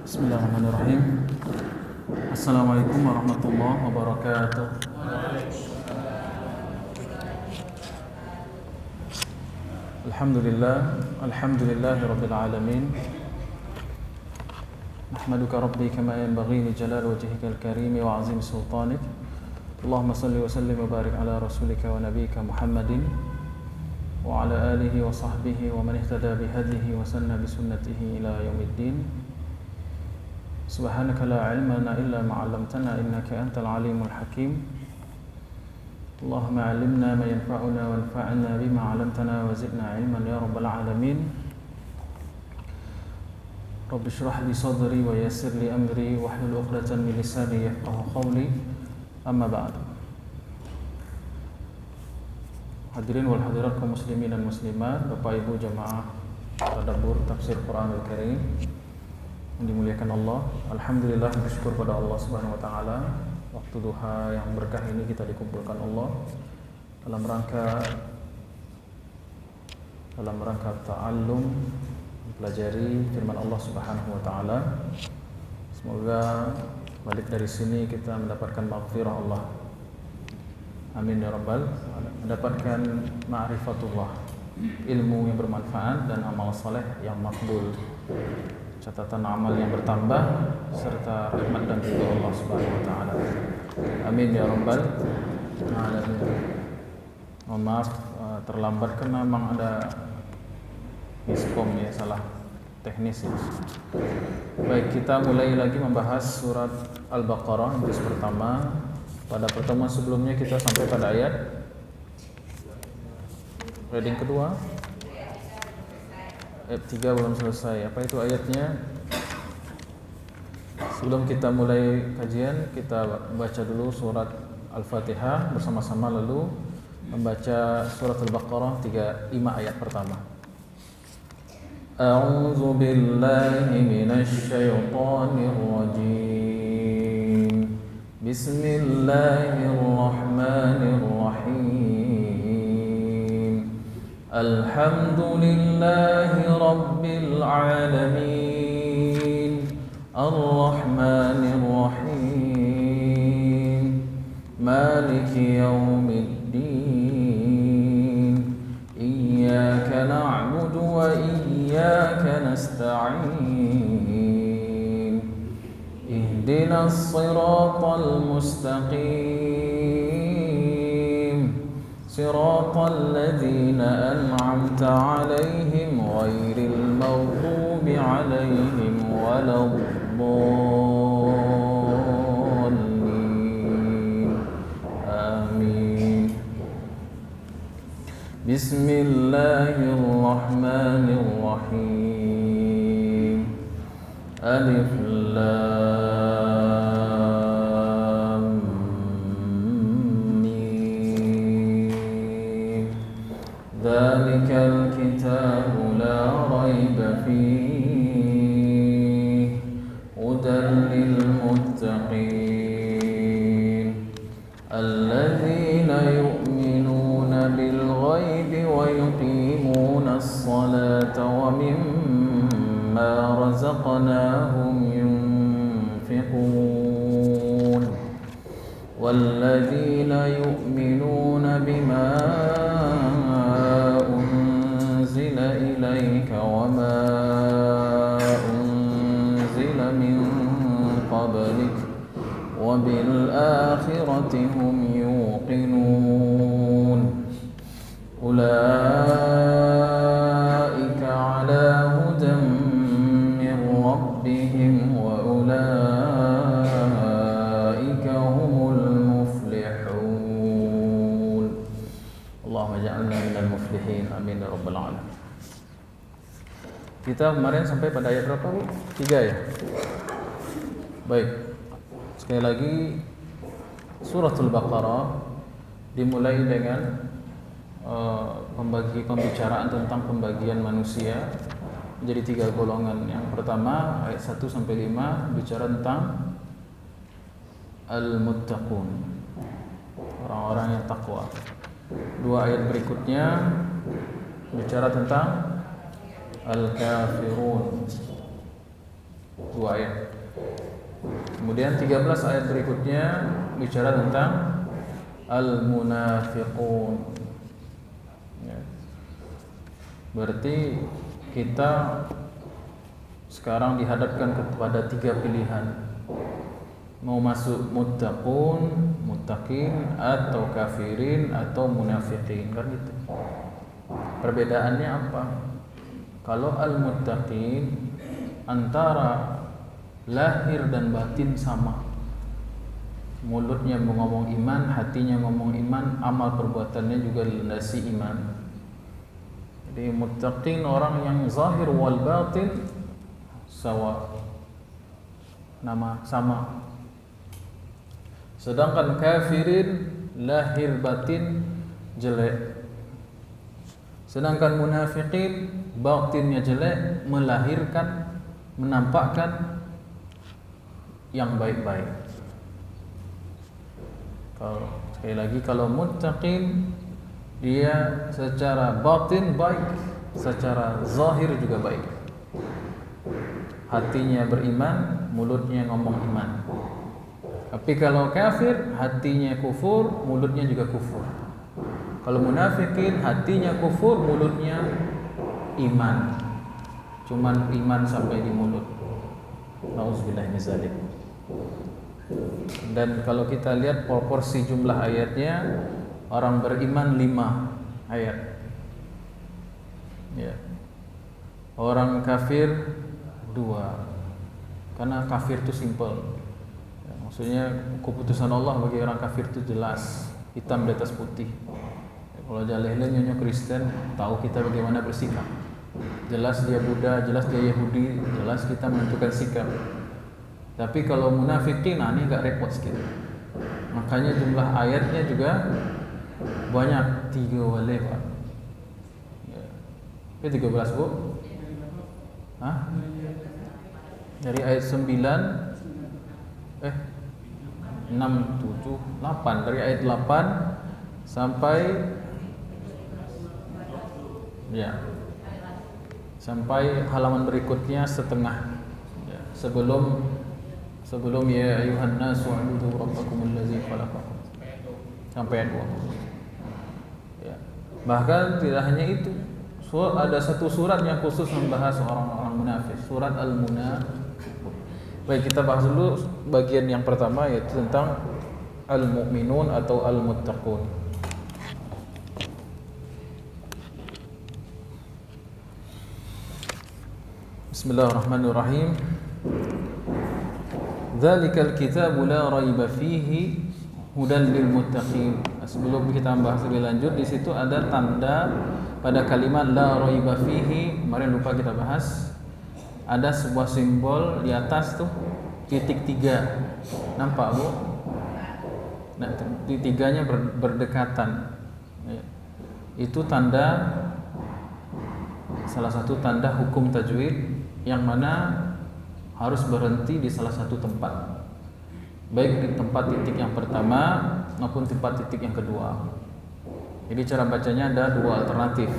Bismillahirrahmanirrahim. Assalamualaikum warahmatullahi wabarakatuh. Alhamdulillahi rabbil alamin. Nahmaduka rabbi kama yanbaghi li jalali wajhikal karim wa 'azimi sultanik. Allahumma salli wa sallim wa barik ala rasulika wa nabiyyika Muhammadin wa ala alihi wa sahbihi wa man ihtada bihadihi wa sanna bi sunnatihi ila yaumiddin. Subhanaka la ilma lana illa ma 'allamtana innaka antal alimul hakim. Allahumma 'allimna ma yanfa'una wanfa'na bima 'allamtana wa zidna ilman ya rabbal alamin. Rabbi shrah li sadri wa yassir li amri wahlul 'uqdatam min lisani yafqahu qawli. Amma ba'd. Hadirin wal hadirat kaum muslimin dan muslimat, Bapak Ibu jamaah tadabbur tafsir Quranul Karim yang dimuliakan Allah. Alhamdulillah, bersyukur pada Allah Subhanahu wa taala. Waktu duha yang berkah ini kita dikumpulkan Allah dalam rangka ta'allum, mempelajari firman Allah Subhanahu wa taala. Semoga balik dari sini kita mendapatkan maghfirah Allah. Amin ya rabbal alamin. Mendapatkan ma'rifatullah, ilmu yang bermanfaat dan amal saleh yang makbul, catatan amal yang bertambah serta rahmat dan ridha Allah Subhanahu wa taala. Amin ya rabbal alamin. Mohon maaf terlambat karena memang ada miskom ya, salah teknis ya. Baik, kita mulai lagi membahas surat Al-Baqarah juz pertama. Pada pertemuan sebelumnya kita sampai pada ayat reading kedua. Ayat 3 belum selesai. Apa itu ayatnya? Sebelum kita mulai kajian, kita baca dulu surat Al-Fatihah bersama-sama, lalu membaca surat Al-Baqarah 5 ayat pertama. A'udzu billahi minasy syaithanir rajim. Bismillahirrahmanirrahim. Alhamdulillahi rabbil alamin. Ar-Rahmanir Rahim. Maliki yaumiddin. Iyyaka na'budu wa iyyaka nasta'in. Ihdinas siratal mustaqim. Siratal ladzina an'amta 'alaihim ghairil maghdubi 'alaihim waladdallin. Amin. Bismillahirrahmanirrahim. Alif lam mim. Dzalikal kitabu la raiba fihi hudan lil muttaqin alladzina yu'minuna bil ghaibi wa yuqimuna as-salata wa mimma razaqnahum yunfiqun walladzina yu'minuna bima unzila ilayka wa ma unzila min qablik wa bil akhirati hum yuqinun. Ulaika ala hudan min rabbihim wa ulaika humul muflihun. Allahumma ja'alna minal muflihin. Amin ya rabbal alamin. Kita kemarin sampai pada ayat berapa, Bu? 3 ya? Baik. Sekali lagi, suratul Baqarah dimulai dengan pembicaraan tentang pembagian manusia menjadi 3 golongan. Yang pertama ayat 1 sampai 5 bicara tentang al-muttaqun, orang-orang yang takwa. 2 ayat berikutnya bicara tentang al-kafirun, 2 ayat. Kemudian 13 ayat berikutnya bicara tentang al-munafiqun. Ya. Berarti kita sekarang dihadapkan kepada 3 pilihan. Mau masuk muttaqun, muttaqin, atau kafirin, atau munafiqin, kan gitu. Perbedaannya apa? Kalau al-muttaqin antara lahir dan batin sama. Mulutnya ngomong iman, hatinya ngomong iman, amal perbuatannya juga dilandasi iman. Jadi muttaqin orang yang zahir wal batin sawa, nama sama. Sedangkan kafirin lahir batin jelek. Sedangkan munafiqin batinnya jelek, melahirkan, menampakkan yang baik-baik. Sekali lagi, kalau muttaqin dia secara batin baik, secara zahir juga baik. Hatinya beriman, mulutnya ngomong iman. Tapi kalau kafir, hatinya kufur, mulutnya juga kufur. Kalau munafikin, hatinya kufur, mulutnya iman. Cuman iman sampai di mulut. Nauzubillah min dzalik. Dan kalau kita lihat proporsi jumlah ayatnya, orang beriman 5 ayat. Ya. Orang kafir 2. Karena kafir itu simple. Maksudnya keputusan Allah bagi orang kafir itu jelas, hitam di atas putih. Kalau jahilnya nyonya Kristen, tahu kita bagaimana bersikap. Jelas dia Buddha, jelas dia Yahudi, jelas kita menentukan sikap. Tapi kalau munafikin, ini agak repot sedikit. Makanya jumlah ayatnya juga banyak, 3 wale Pak. Ya. 13 Bu? Hah? Dari ayat 9 6, 7, 8. Dari ayat 8 sampai sampai halaman berikutnya setengah. Ya, sebelum ya ayuhan nasu ubudu rabbakumul ladzi khalaqakum. Sampai ayat 2. Ya. Bahkan tidak hanya itu. Ada satu surat yang khusus membahas orang-orang munafik, surat Al-Munafiqun. Baik, kita bahas dulu bagian yang pertama, yaitu tentang al-mu'minun atau al-muttaqun. Bismillahirrahmanirrahim. Dzalikal kitabu la raiba fihi hudan lil muttaqin. Sebelum kita bahas lebih lanjut, di situ ada tanda pada kalimat la raiba fihi. Kemarin lupa kita bahas. Ada sebuah simbol di atas tuh, titik 3. Nampak Bu? Nah, titik 3-nya berdekatan. Itu tanda, salah satu tanda hukum tajwid yang mana harus berhenti di salah satu tempat. Baik di tempat titik yang pertama maupun tempat titik yang kedua. Jadi cara bacanya ada 2 alternatif.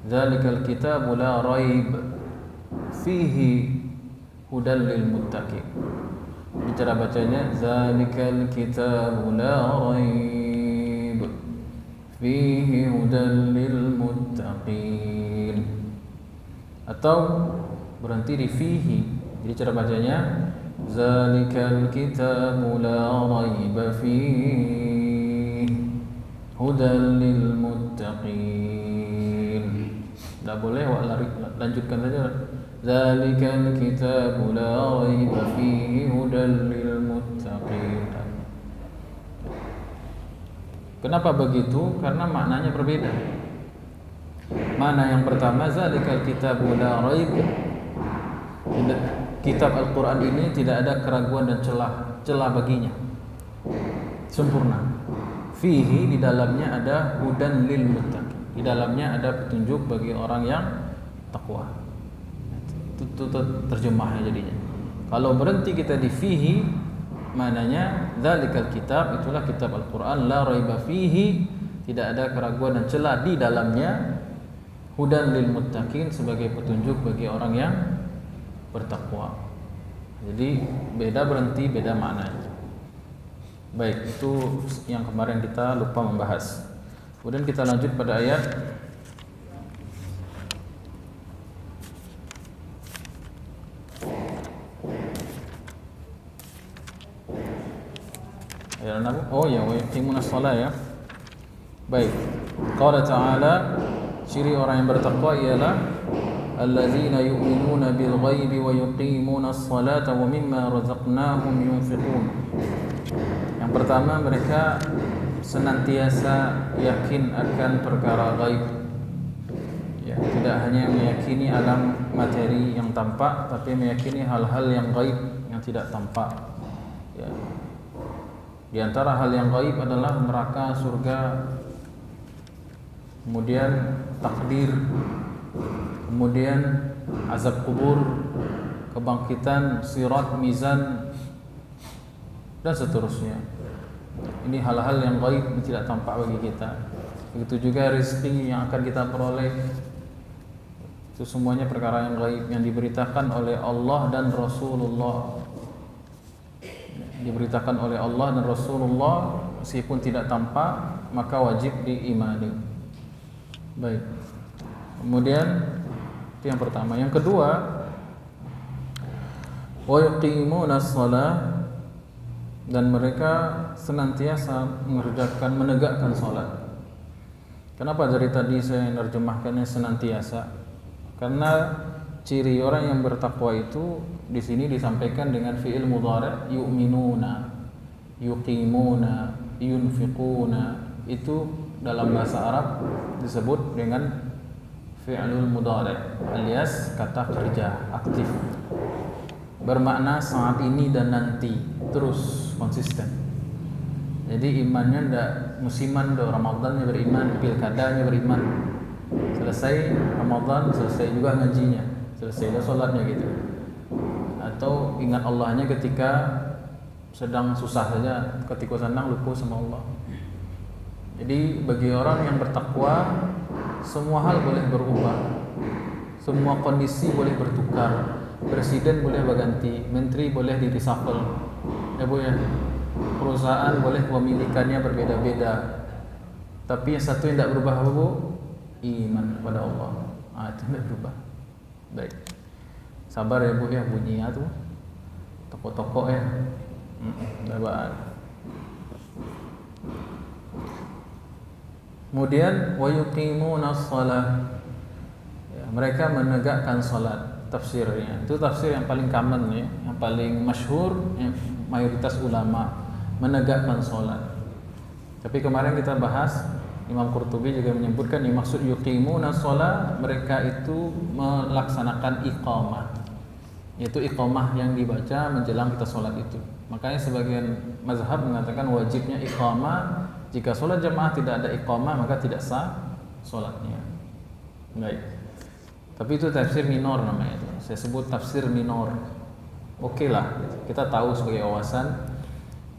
Dzalikal kitabu la raib fihi hudan lil muttaqin. Cara bacanya zalikal kitabu la raib fihi hudan lil muttaqin, atau berhenti di fihi. Jadi cara bacanya zalikal kitabu la raib fihi hudan lil muttaqin. Tidak boleh lanjutkan saja. Zalikal kitabu la raiba fihi hudan lil muttaqin. Kenapa begitu? Karena maknanya berbeda. Makna yang pertama, zalikal kitabu la raib. Kitab Al-Qur'an ini tidak ada keraguan dan celah baginya. Sempurna. Fihi, di dalamnya ada hudan lil muttaqin. Di dalamnya ada petunjuk bagi orang yang takwa. Itu terjemahnya jadinya. Kalau berhenti kita di fihi, maknanya dzalikal kitab, itulah kitab Al-Qur'an, la raiba fihi, tidak ada keraguan dan celah di dalamnya, hudan lil muttaqin, sebagai petunjuk bagi orang yang bertakwa. Jadi beda berhenti, beda maknanya. Baik, itu yang kemarin kita lupa membahas. Kemudian kita lanjut pada ayat oh ya, wa yuqimunas shalah ya. Baik. Qala ta'ala, ciri orang yang bertakwa ialah alladzina yu'minuna bil ghaibi wa yuqimunas salata wa mimma razaqnahum yunfiqun. Yang pertama, mereka senantiasa yakin akan perkara gaib. Ya, tidak hanya meyakini alam materi yang tampak, tapi meyakini hal-hal yang gaib yang tidak tampak. Ya. Di antara hal yang gaib adalah neraka, surga, kemudian takdir, kemudian azab kubur, kebangkitan, sirat, mizan, dan seterusnya. Ini hal-hal yang gaib yang tidak tampak bagi kita. Begitu juga rezeki yang akan kita peroleh. Itu semuanya perkara yang gaib yang diberitakan oleh Allah dan Rasulullah. Diberitakan oleh Allah dan Rasulullah meskipun tidak tampak, maka wajib diimani. Baik. Kemudian itu yang pertama. Yang kedua, wa yuqimunas shalah, dan mereka senantiasa menegakkan salat. Kenapa dari tadi saya menerjemahkannya senantiasa? Karena ciri orang yang bertakwa itu di sini disampaikan dengan fi'il mudhari' yu'minuna, yuqimuna, yunfiquna. Itu dalam bahasa Arab disebut dengan fi'lul mudhari' alias kata kerja aktif. Bermakna saat ini dan nanti, terus konsisten. Jadi imannya ndak musiman, do Ramadannya beriman, pilkadanya beriman. Selesai Ramadan, selesai juga ngajinya, selesai dah salatnya gitu. Atau ingat Allahnya ketika sedang susah saja, ketika senang lupa sama Allah. Jadi bagi orang yang bertakwa, semua hal boleh berubah, semua kondisi boleh bertukar. Presiden boleh berganti, menteri boleh di reshuffle, ya Bu ya. Perusahaan boleh pemilikannya berbeda-beda, tapi yang satu yang tidak berubah apa Bu? Iman kepada Allah. Itu tidak berubah. Baik, sabar ya Bu ya, bunyinya tuh toko-toko ya. Sabar. Kemudian wa yuqimunas shalah, ya, mereka menegakkan salat. Tafsirnya itu tafsir yang paling common ya, yang paling masyhur, yang mayoritas ulama menegakkan salat. Tapi kemarin kita bahas, Imam Qurtubi juga menyebutkan yang maksud yuqimuna shalah, mereka itu melaksanakan iqamah, yaitu iqamah yang dibaca menjelang kita salat itu. Makanya sebagian mazhab mengatakan wajibnya iqamah. Jika salat jamaah tidak ada iqamah, maka tidak sah salatnya. Baik. Tapi itu tafsir minor namanya itu. Saya sebut tafsir minor. Oke lah, kita tahu sebagai wawasan.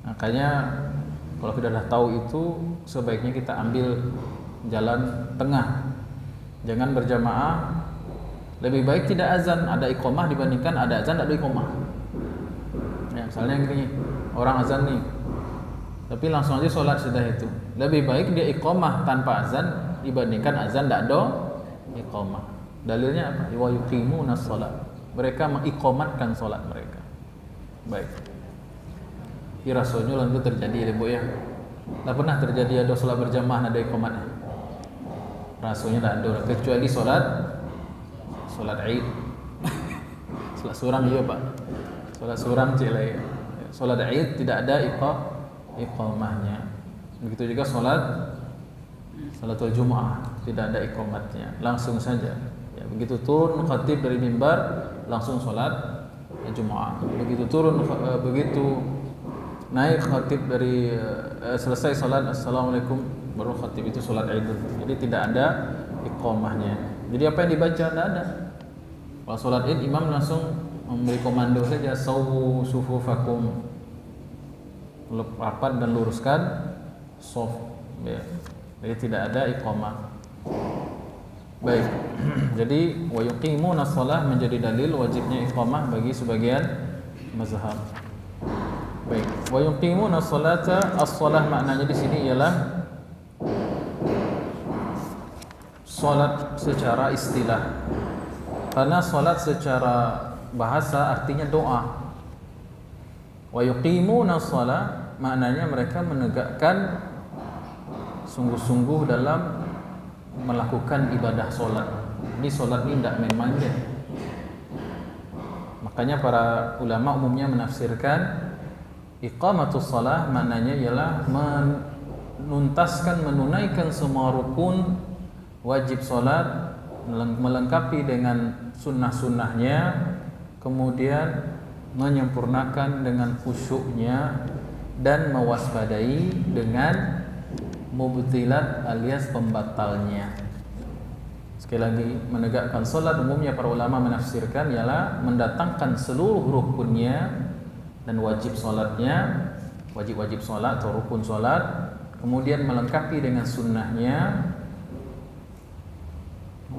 Makanya kalau kita sudah tahu itu, sebaiknya kita ambil jalan tengah. Jangan berjamaah. Lebih baik tidak azan, ada iqamah dibandingkan ada azan tak ada iqamah. Ya, misalnya gini, orang azan nih, tapi langsung aja sholat sudah itu. Lebih baik dia iqamah tanpa azan dibandingkan azan tak ada iqamah. Dalilnya apa? Wa yuqimunas shalah. Mereka mengiqamatkan salat mereka. Baik. Rasanya lalu terjadi ya Bu ya. Tak pernah terjadi ada salat berjamaah ada iqamatnya. Rasanya tak ada kecuali salat Id. Salat surang juga Pak. Salat surang cilai. Salat Id tidak ada iqamahnya. Begitu juga salatul Jumaah tidak ada iqamatnya. Langsung saja. Ya, begitu turun khatib dari mimbar langsung sholat Jumaah. Begitu naik khatib dari selesai sholat assalamualaikum baru khatib itu sholat Id. Jadi tidak ada iqamahnya. Jadi apa yang dibaca tidak ada. Kalau sholat Id imam langsung memberi komando saja sawu sufufakum, rapat dan luruskan shaf. Ya. Jadi tidak ada iqamah. Baik. Jadi wa yuqimuna shalah menjadi dalil wajibnya iqamah bagi sebagian mazhab. Baik, wa yuqimuna sholata, as-shalah maknanya di sini ialah salat secara istilah. Karena salat secara bahasa artinya doa. Wa yuqimuna shalah maknanya mereka menegakkan sungguh-sungguh dalam melakukan ibadah solat. Ini solat ini tidak main-main. Makanya para ulama umumnya menafsirkan iqamatus shalah maknanya ialah menunaikan semua rukun wajib solat, melengkapi dengan sunnah-sunnahnya, kemudian menyempurnakan dengan khusyuknya dan mewaspadai dengan mubtilat alias pembatalnya. Sekali lagi, menegakkan solat umumnya para ulama menafsirkan ialah mendatangkan seluruh rukunnya dan wajib solatnya, wajib-wajib solat atau rukun solat, kemudian melengkapi dengan sunnahnya,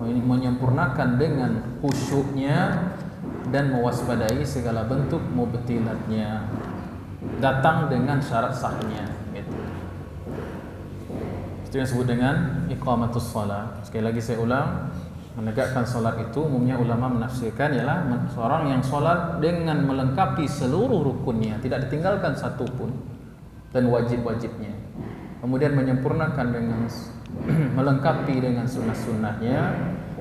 menyempurnakan dengan khusyuknya dan mewaspadai segala bentuk mubtilatnya, datang dengan syarat sahnya. Itu yang disebut dengan iqamatus shalah. Sekali lagi saya ulang, menegakkan salat itu umumnya ulama menafsirkan ialah seorang yang salat dengan melengkapi seluruh rukunnya, tidak ditinggalkan satu pun, dan wajib-wajibnya. Kemudian menyempurnakan dengan melengkapi dengan sunnah-sunnahnya,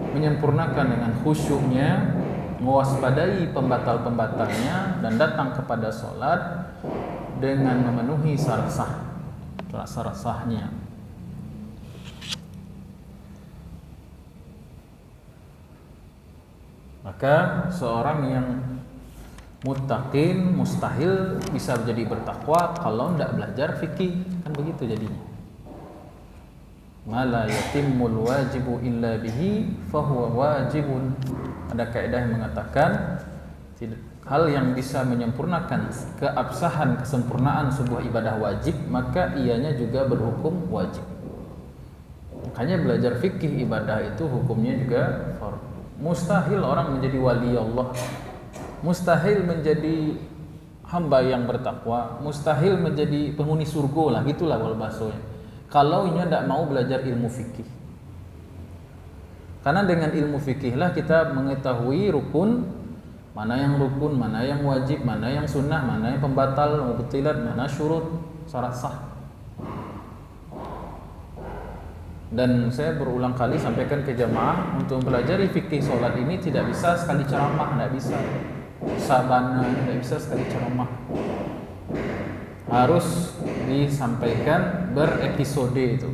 menyempurnakan dengan khusyuknya, mewaspadai pembatal-pembatalnya, dan datang kepada salat dengan memenuhi syarat sahnya. Maka seorang yang muttaqin mustahil bisa menjadi bertakwa kalau tidak belajar fikih, kan begitu jadinya. Mala yatimmul wajibu illa bihi fahuwa wajibun. Ada kaidah yang mengatakan hal yang bisa menyempurnakan keabsahan, kesempurnaan sebuah ibadah wajib, maka ianya juga berhukum wajib. Makanya belajar fikih ibadah itu hukumnya juga fardu. Mustahil orang menjadi wali Allah, mustahil menjadi hamba yang bertakwa, mustahil menjadi penghuni surga lah, gitulah kalau bahasanya, kalau ia tidak mau belajar ilmu fikih. Karena dengan ilmu fikih lah kita mengetahui rukun, mana yang rukun, mana yang wajib, mana yang sunnah, mana yang pembatal, mubtilat, mana syurut, syarat sah. Dan saya berulang kali sampaikan ke jamaah, untuk mempelajari fikih solat ini tidak bisa sekali ceramah, tidak bisa sabana, tidak bisa sekali ceramah, harus disampaikan berepisode itu.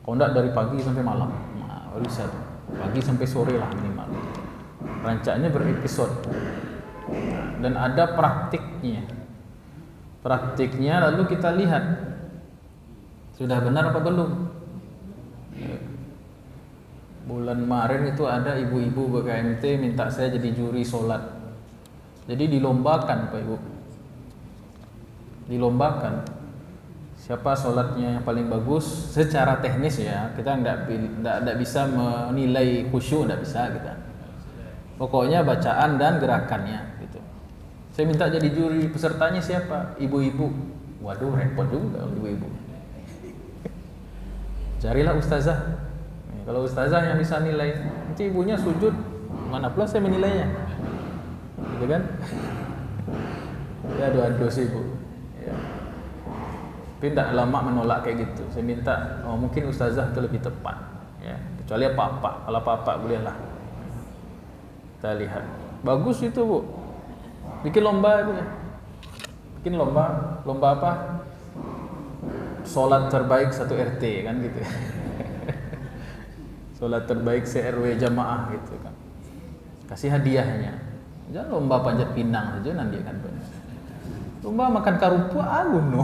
Kalau tidak dari pagi sampai malam, nah, bisa tuh. Pagi sampai sore lah minimal. Rancaknya berepisode. Nah, dan ada praktiknya lalu kita lihat sudah benar apa belum. Bulan Maret itu ada ibu-ibu BKMT minta saya jadi juri solat. Jadi dilombakan Pak Ibu, dilombakan siapa solatnya yang paling bagus secara teknis ya. Kita tidak bisa menilai khusyuk, tidak bisa kita. Pokoknya bacaan dan gerakannya gitu. Saya minta jadi juri, pesertanya siapa? Ibu-ibu. Waduh, repot juga ibu-ibu. Carilah ustazah. Kalau ustazah yang bisa nilai, nanti ibunya sujud, mana pula saya menilainya, gitu kan? Ya aduh sih ibu. Ya. Tapi tidak lama menolak kayak gitu. Saya minta, mungkin ustazah itu lebih tepat. Ya. Kecuali apa-apa, kalau apa-apa bolehlah. Kita lihat. Bagus itu bu. Bikin lomba itu ya. Bikin lomba apa? Solat terbaik satu RT kan gitu. Solat terbaik se-RW jamaah gitu kan. Kasih hadiahnya. Jangan lomba panjat pinang saja nanti kan. Lomba makan karupa no.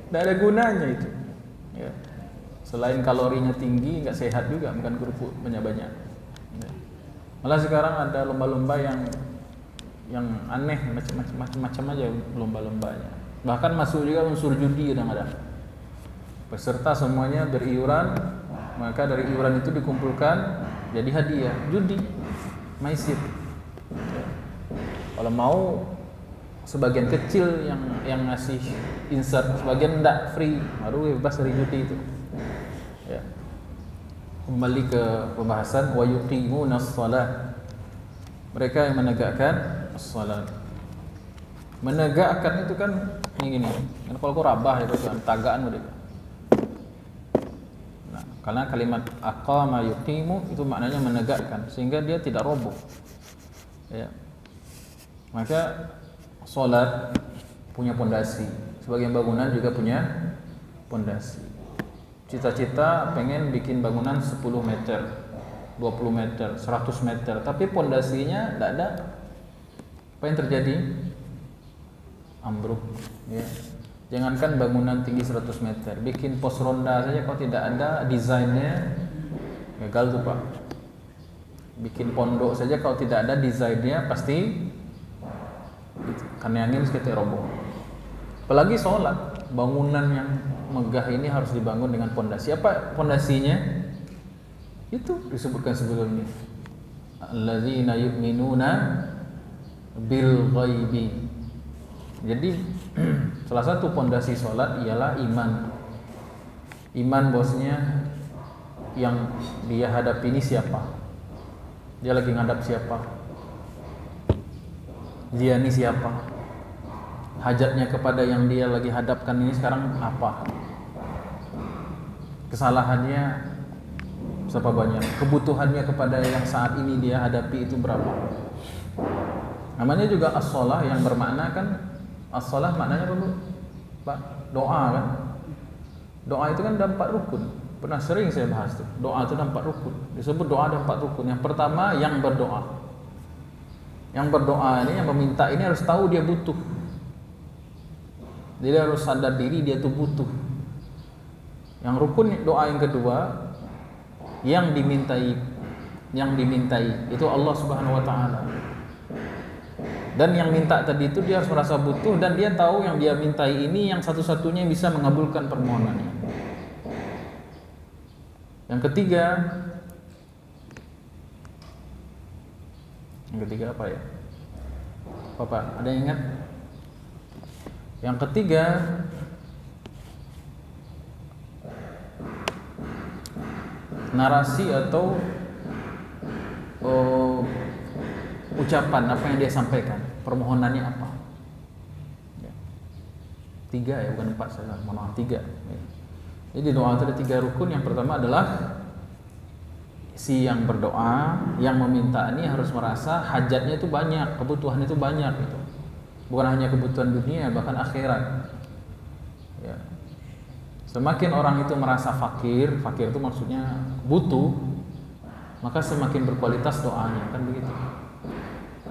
Tidak ada gunanya itu. Ya. Selain kalorinya tinggi, nggak sehat juga makan kerupuk banyak-banyak. Ya. Malah sekarang ada lomba-lomba yang aneh, macam-macam aja lomba-lombanya. Bahkan masuk juga unsur judi kadang-kadang. Peserta semuanya beriuran maka dari iuran itu dikumpulkan jadi hadiah, judi, maisir. Kalau mau sebagian kecil yang ngasih insert, sebagian enggak, free, baru bebas dari judi itu. Ya. Kembali ke pembahasan wa yuqimunas shalah. Mereka yang menegakkan as-salat. Menegakkan itu kan ini gini. Kan kalau rabah itu kan tagaan mereka. Nah, karena kalimat aqama yuqimu itu maknanya menegakkan sehingga dia tidak roboh. Ya. Maka salat punya pondasi. Sebagian bangunan juga punya pondasi. Cita-cita pengen bikin bangunan 10 meter, 20 meter, 100 meter, tapi pondasinya tidak ada. Apa yang terjadi? Ambruk. Ya. Jangankan bangunan tinggi 100 meter, bikin pos ronda saja kalau tidak ada desainnya, gagal tuh Pak. Bikin pondok saja kalau tidak ada desainnya pasti karena angin sekitar roboh. Apalagi sholat, bangunan yang megah ini harus dibangun dengan pondasi. Apa pondasinya? Itu disebutkan sebelumnya. Alladzina yu'minuna bil ghaibi. Jadi salah satu pondasi sholat ialah iman. Iman bosnya yang dia hadapi ini siapa? Dia lagi ngadap siapa? Dia ini siapa? Hajatnya kepada yang dia lagi hadapkan ini sekarang apa? Kesalahannya berapa banyak? Kebutuhannya kepada yang saat ini dia hadapi itu berapa? Namanya juga as-shalah yang bermakna kan, as-shalah maknanya apa Bu? Pak, doa kan? Doa itu kan ada 4 rukun. Pernah sering saya bahas tuh. Doa itu ada 4 rukun. Disebut doa ada 4 rukun. Yang pertama yang berdoa. Yang berdoa ini, yang meminta ini harus tahu dia butuh. Jadi harus sadar diri dia tuh butuh. Yang rukun doa yang kedua, yang dimintai itu Allah Subhanahu wa taala. Dan yang minta tadi itu dia harus merasa butuh dan dia tahu yang dia mintai ini yang satu-satunya yang bisa mengabulkan permohonannya. Yang ketiga apa ya? Bapak, ada yang ingat? Yang ketiga narasi atau ucapan apa yang dia sampaikan, permohonannya apa? 3 ya, bukan 4 saya mohon 3. Jadi doa itu ada 3 rukun. Yang pertama adalah si yang berdoa, yang meminta ini harus merasa hajatnya itu banyak, kebutuhan itu banyak gitu. Bukan hanya kebutuhan dunia, bahkan akhirat. Ya. Semakin orang itu merasa fakir itu maksudnya butuh, maka semakin berkualitas doanya, kan begitu.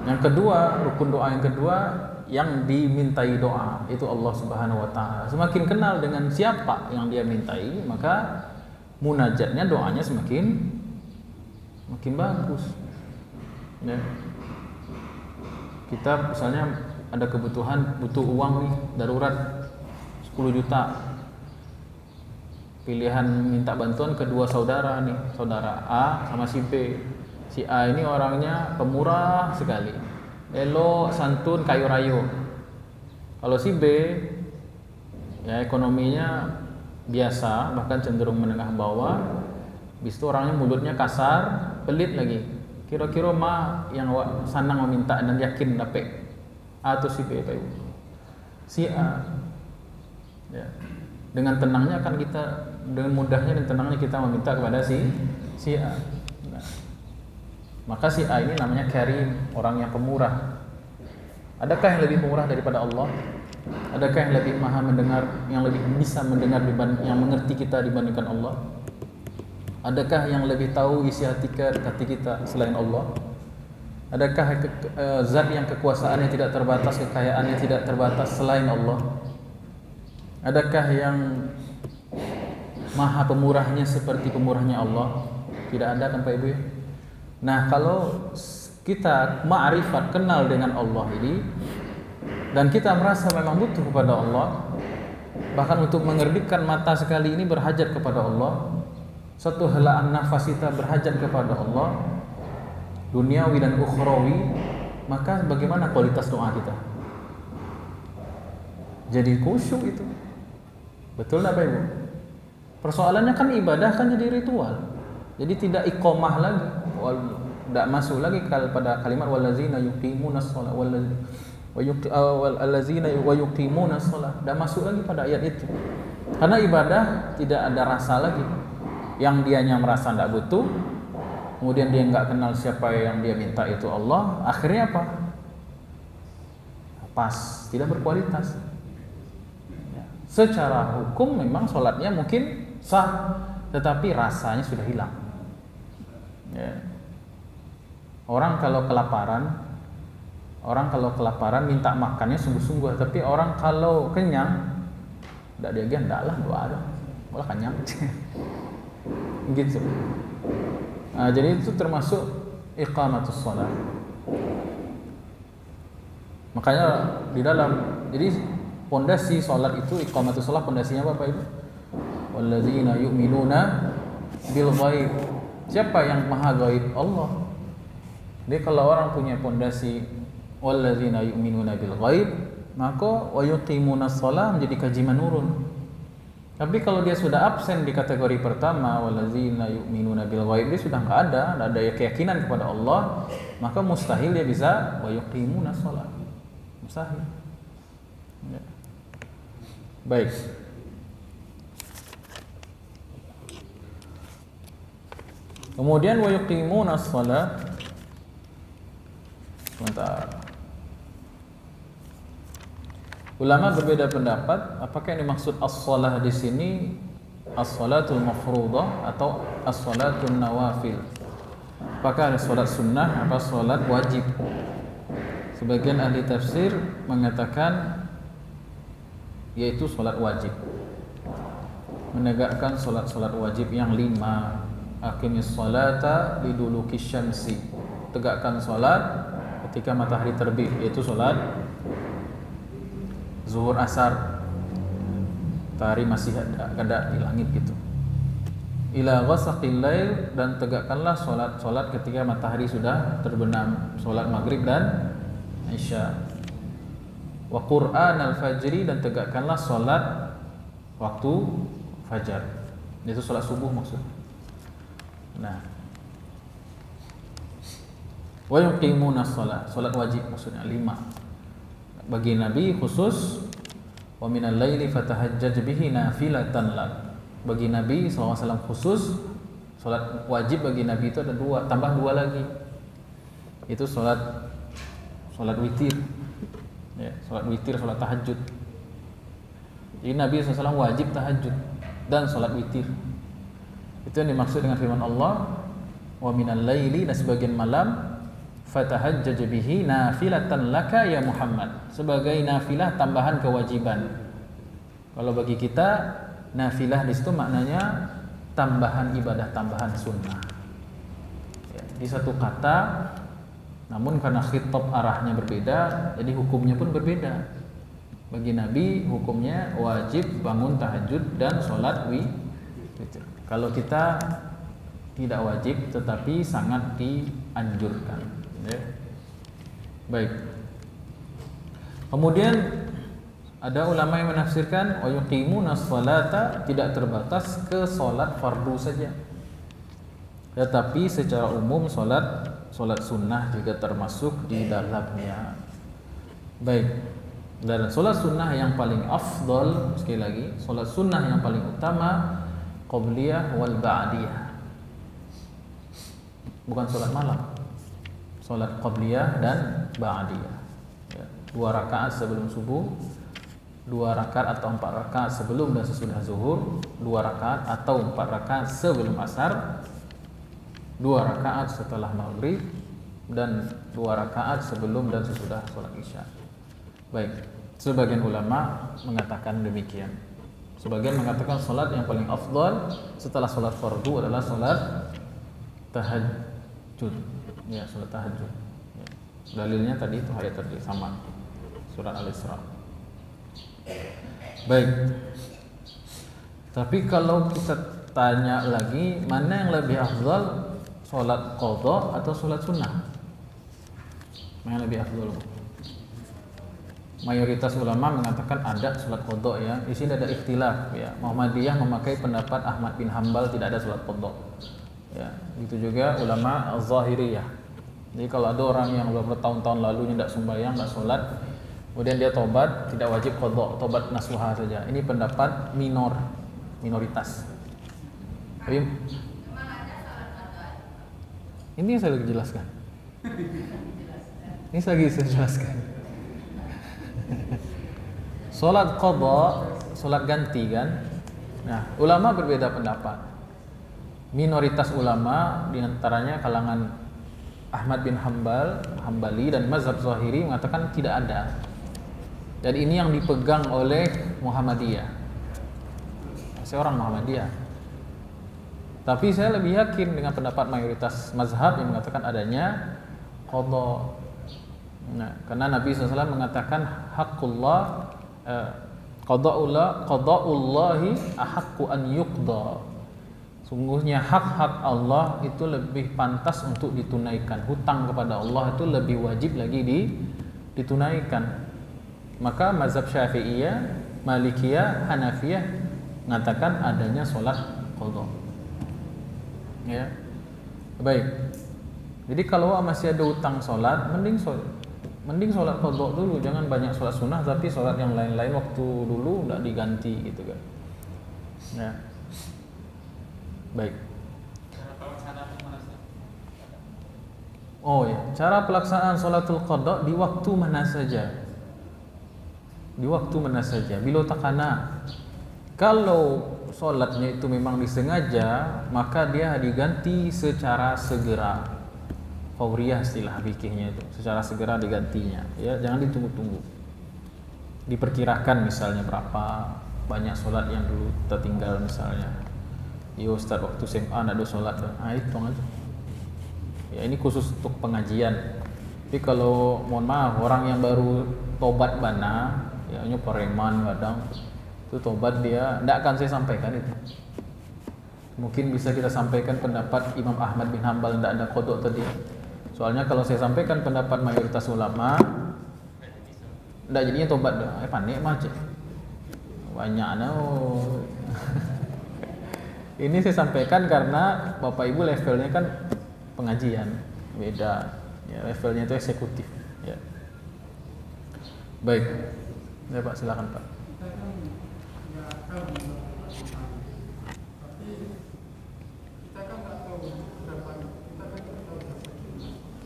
Yang kedua, rukun doa yang kedua yang dimintai doa itu Allah Subhanahu wa taala. Semakin kenal dengan siapa yang dia mintai, maka munajatnya, doanya semakin bagus. Ya. Kita misalnya ada kebutuhan, butuh uang nih darurat 10 juta. Pilihan minta bantuan kedua saudara nih, saudara A sama si B. Si A ini orangnya pemurah sekali, elok, santun, kayu rayu. Kalau si B ya ekonominya biasa, bahkan cenderung menengah bawah. Habis itu orangnya mulutnya kasar, pelit lagi. Kira-kira yang senang meminta dan yakin dapat, A atau si B, Pak Ibu? Si A. Ya. Dengan tenangnya akan kita, dengan mudahnya dan tenangnya kita meminta kepada si A. Nah, maka si A ini namanya karim, orang yang pemurah. Adakah yang lebih pemurah daripada Allah? Adakah yang lebih maha mendengar, yang lebih bisa mendengar yang mengerti kita dibandingkan Allah? Adakah yang lebih tahu isi hati kita selain Allah? Adakah zat yang kekuasaannya tidak terbatas, kekayaannya tidak terbatas selain Allah? Adakah yang maha pemurahnya seperti pemurahnya Allah? Tidak ada kan Pak Ibu ya? Nah, kalau kita ma'rifat, kenal dengan Allah ini, dan kita merasa memang butuh kepada Allah, bahkan untuk mengerdikan mata sekali ini berhajat kepada Allah, satu helaan nafas kita berhajat kepada Allah, duniawi dan ukhrawi, maka bagaimana kualitas doa kita? Jadi khusyuk itu. Betul enggak Bapak Ibu? Persoalannya kan ibadah kan jadi ritual. Jadi tidak iqamah lagi. Tidak masuk lagi pada kalimat wallazina yuqimunas shalah wallazina yuqimunas shalah. Tidak masuk lagi pada ayat itu. Karena ibadah tidak ada rasa lagi. Yang dianya merasa tidak butuh, kemudian dia nggak kenal siapa yang dia minta itu Allah, akhirnya apa? Pas, tidak berkualitas. Secara hukum memang sholatnya mungkin sah, tetapi rasanya sudah hilang. Ya. Orang kalau kelaparan minta makannya sungguh-sungguh, tapi orang kalau kenyang tidak dia lah doa ada, malah kenyang. Gitu. Nah, jadi itu termasuk iqamatus shalah. Makanya di dalam jadi pondasi salat itu iqamatus shalah, pondasinya apa Pak Ibu? Wallazina yu'minuna bil ghaib. Siapa yang maha gaib? Allah. Jadi kalau orang punya pondasi wallazina yu'minuna bil ghaib, maka wa yuqimunas shalah menjadi kaji menurun. Tapi kalau dia sudah absen di kategori pertama wallazina yu'minuna bil ghaib, dia sudah enggak ada keyakinan kepada Allah, maka mustahil dia bisa wa yuqimunas shalah. Mustahil. Ya. Baik. Kemudian wa yuqimunas shalah. Sebentar. Ulama berbeda pendapat apakah yang dimaksud as-shalah di sini as-shalatul mafruḍah atau as-shalatul nawafil. Apakah ada salat sunnah atau salat wajib? Sebagian ahli tafsir mengatakan yaitu salat wajib. Menegakkan salat-salat wajib yang 5. Aqimis sholata liduluki syamsi. Tegakkan salat ketika matahari terbit, yaitu salat zuhur asar, matahari masih ada di langit gitu. Ila ghasaqil lail, dan tegakkanlah solat ketika matahari sudah terbenam, solat maghrib dan isya. Wa Qur'an al-fajri, dan tegakkanlah solat waktu fajar, itu solat subuh maksudnya. Nah, wa yuqimunas shalah, solat wajib maksudnya 5. Bagi Nabi khusus wa minal laili fatahajjaj bihi nafilatan lak. Bagi Nabi SAW khusus salat wajib bagi Nabi itu ada 2, tambah 2 lagi. Itu salat witir. Ya, salat witir, salat tahajud. Jadi Nabi SAW wajib tahajud dan salat witir. Itu yang dimaksud dengan firman Allah wa minal laili, dan sebagian malam fatahajjaj bihi nafilatan laka ya Muhammad, sebagai nafilah tambahan kewajiban. Kalau bagi kita nafilah di situ maknanya tambahan ibadah, tambahan sunnah. Ya, di satu kata, namun karena khitab arahnya berbeda, jadi hukumnya pun berbeda. Bagi Nabi hukumnya wajib bangun tahajud dan sholat witir. Kalau kita tidak wajib, tetapi sangat dianjurkan. Ya. Baik. Kemudian ada ulama yang menafsirkan wa yuqimunas sholata tidak terbatas ke solat fardu saja, tetapi secara umum solat sunnah juga termasuk di dalamnya. Baik. Dan solat sunnah yang paling afdal, sekali lagi, solat sunnah yang paling utama qabliyah wal ba'diyah. Bukan solat malam. Salat qabliyah dan ba'diyah. Ya, 2 rakaat sebelum subuh, 2 rakaat atau 4 rakaat sebelum dan sesudah zuhur, 2 rakaat atau 4 rakaat sebelum asar, 2 rakaat setelah maghrib, dan 2 rakaat sebelum dan sesudah salat isya. Baik, sebagian ulama mengatakan demikian. Sebagian mengatakan salat yang paling afdal setelah salat fardu adalah salat tahajud. Ya, salat tahajud. Ya. Dalilnya tadi itu ayat tadi sama, surat Al-Isra. Baik. Tapi kalau kita tanya lagi, mana yang lebih afdal, sholat qadha atau sholat sunnah? Mana yang lebih afdal? Mayoritas ulama mengatakan ada sholat qadha ya. Di sini ada ikhtilaf ya. Muhammadiyah memakai pendapat Ahmad bin Hambal tidak ada sholat qadha. Ya, itu juga ulama Zahiriyah. Jadi kalau ada orang yang bertahun-tahun lalu tidak sembahyang, tidak sholat, kemudian dia tobat, tidak wajib qadha, tobat nasuha saja. Ini pendapat minoritas. Tapi ini yang saya lagi jelaskan. Ini lagi saya jelaskan. Sholat qadha, sholat ganti kan. Nah, ulama berbeda pendapat. Minoritas ulama diantaranya kalangan Ahmad bin Hambali dan mazhab Zahiri mengatakan tidak ada. Dan ini yang dipegang oleh Muhammadiyah. Saya orang Muhammadiyah. Tapi saya lebih yakin dengan pendapat mayoritas mazhab yang mengatakan adanya qadha. Nah, karena Nabi SAW mengatakan haqqullah qada'ullahi ahaqqu an yuqda. Sungguhnya hak-hak Allah itu lebih pantas untuk ditunaikan. Hutang kepada Allah itu lebih wajib lagi ditunaikan. Maka mazhab Syafi'iyah, Malikiyah, Hanafiyah mengatakan adanya sholat qadha. Ya. Baik. Jadi kalau masih ada hutang sholat, mending sholat qadha dulu, jangan banyak sholat sunnah, tapi sholat yang lain-lain waktu dulu tidak diganti gitu kan. Ya. Baik. Oh ya, cara pelaksanaan sholatul qadha di waktu mana saja. Di waktu mana saja. Bila takana. Kalau sholatnya itu memang disengaja, maka dia diganti secara segera. Fauriyah istilah fikihnya itu, secara segera digantinya. Ya, jangan ditunggu-tunggu. Diperkirakan misalnya berapa banyak sholat yang dulu tertinggal misalnya. Ya Ustaz waktu SMA ada sholat, hitung aja. Ya ini khusus untuk pengajian. Tapi kalau mohon maaf orang yang baru tobat bana, ya hanya preman kadang itu tobat dia, tidak akan saya sampaikan itu. Mungkin bisa kita sampaikan pendapat Imam Ahmad bin Hambal tidak ada qadha tadi. Soalnya kalau saya sampaikan pendapat mayoritas ulama, tidak jadinya tobat dah. Panik macam banyak Ini saya sampaikan karena Bapak Ibu levelnya kan pengajian, beda. Ya, levelnya itu eksekutif. Ya. Baik, ya Pak silakan Pak.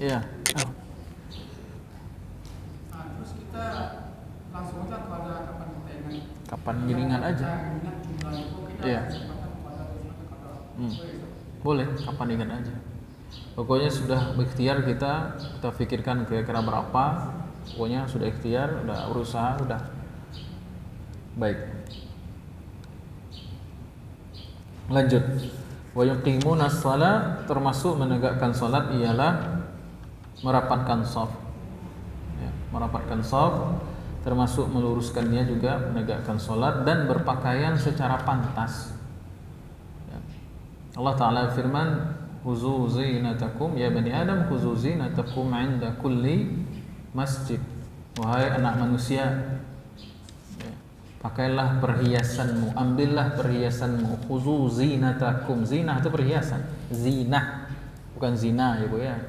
Iya. Oh. Terus kita langsung aja kepada kapan gilingan aja. Iya. Boleh, kapan ingat aja. Pokoknya sudah berikhtiar kita pikirkan kira-kira berapa. Pokoknya sudah ikhtiar, udah berusaha, udah. Baik. Lanjut. Wa yuqimuna shalah, termasuk menegakkan salat ialah merapatkan shaf. Ya, merapatkan shaf termasuk meluruskannya juga menegakkan salat dan berpakaian secara pantas. Allah Ta'ala firman, Khuzu zinatakum ya bani Adam, khuzu zinatakum 'inda kulli masjid. Wahai anak manusia, ya, pakailah perhiasanmu, ambillah perhiasanmu. Khuzu zinatakum, zinah itu perhiasan, zinah bukan zina ya Bu ya.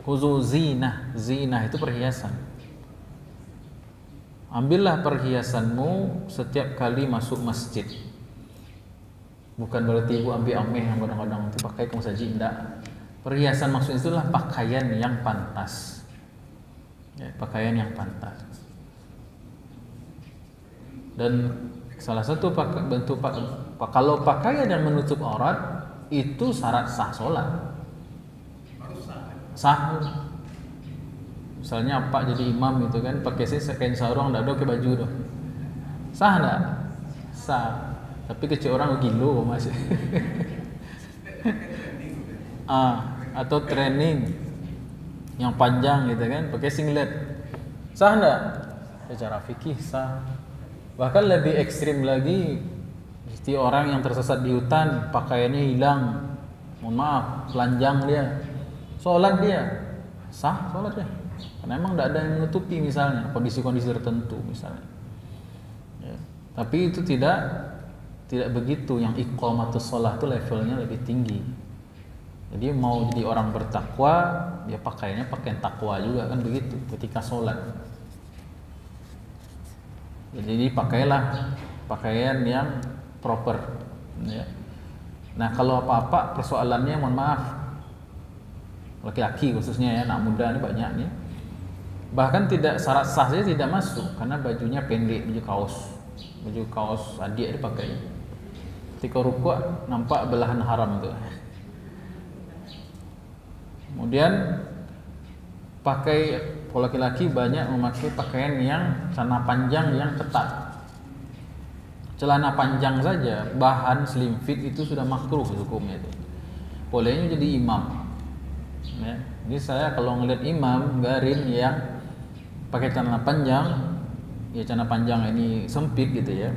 Khuzu zinah, zinah itu perhiasan. Ambillah perhiasanmu setiap kali masuk masjid. Bukan berarti ibu ambil ameh yang kadang-kadang itu pakai kamu saja, tidak. Perhiasan maksudnya itulah pakaian yang pantas. Ya, pakaian yang pantas. Dan salah satu bentuk kalau pakaian yang menutup aurat itu syarat sah sholat. Sah. Misalnya Pak jadi imam itu kan pakai kain sarung, tidak ada ke baju doh. Sah enggak? Sah. Tapi kecil orang gilo masih. Atau training yang panjang gitu kan, pakai singlet. Sah enggak? Secara fikih sah. Bahkan lebih ekstrim lagi, Seperti orang yang tersesat di hutan, pakaiannya hilang, mohon maaf, telanjang dia, sholat dia sah, sholat dia, karena memang tidak ada yang menutupi misalnya kondisi-kondisi tertentu misalnya. Ya. Tapi itu tidak begitu. Yang iqamatus sholat itu levelnya lebih tinggi. Jadi mau jadi orang bertakwa, dia pakaiannya pakaian takwa juga kan begitu ketika sholat. Jadi pakailah pakaian yang proper. Ya. Nah kalau apa-apa persoalannya, mohon maaf, laki-laki khususnya ya, anak muda ini banyak nih. Bahkan tidak syarat sah saja tidak masuk karena bajunya pendek, baju kaos adik dipakai. Ketika rukuk nampak belahan haram tuh. Kemudian pakai, kalau laki-laki banyak memakai pakaian yang celana panjang yang ketat. Celana panjang saja bahan slim fit itu sudah makruh hukumnya itu. Bolehnya jadi imam. Ya. Jadi saya kalau ngelihat imam garin yang pakai celana panjang, ya celana panjang ini sempit gitu ya,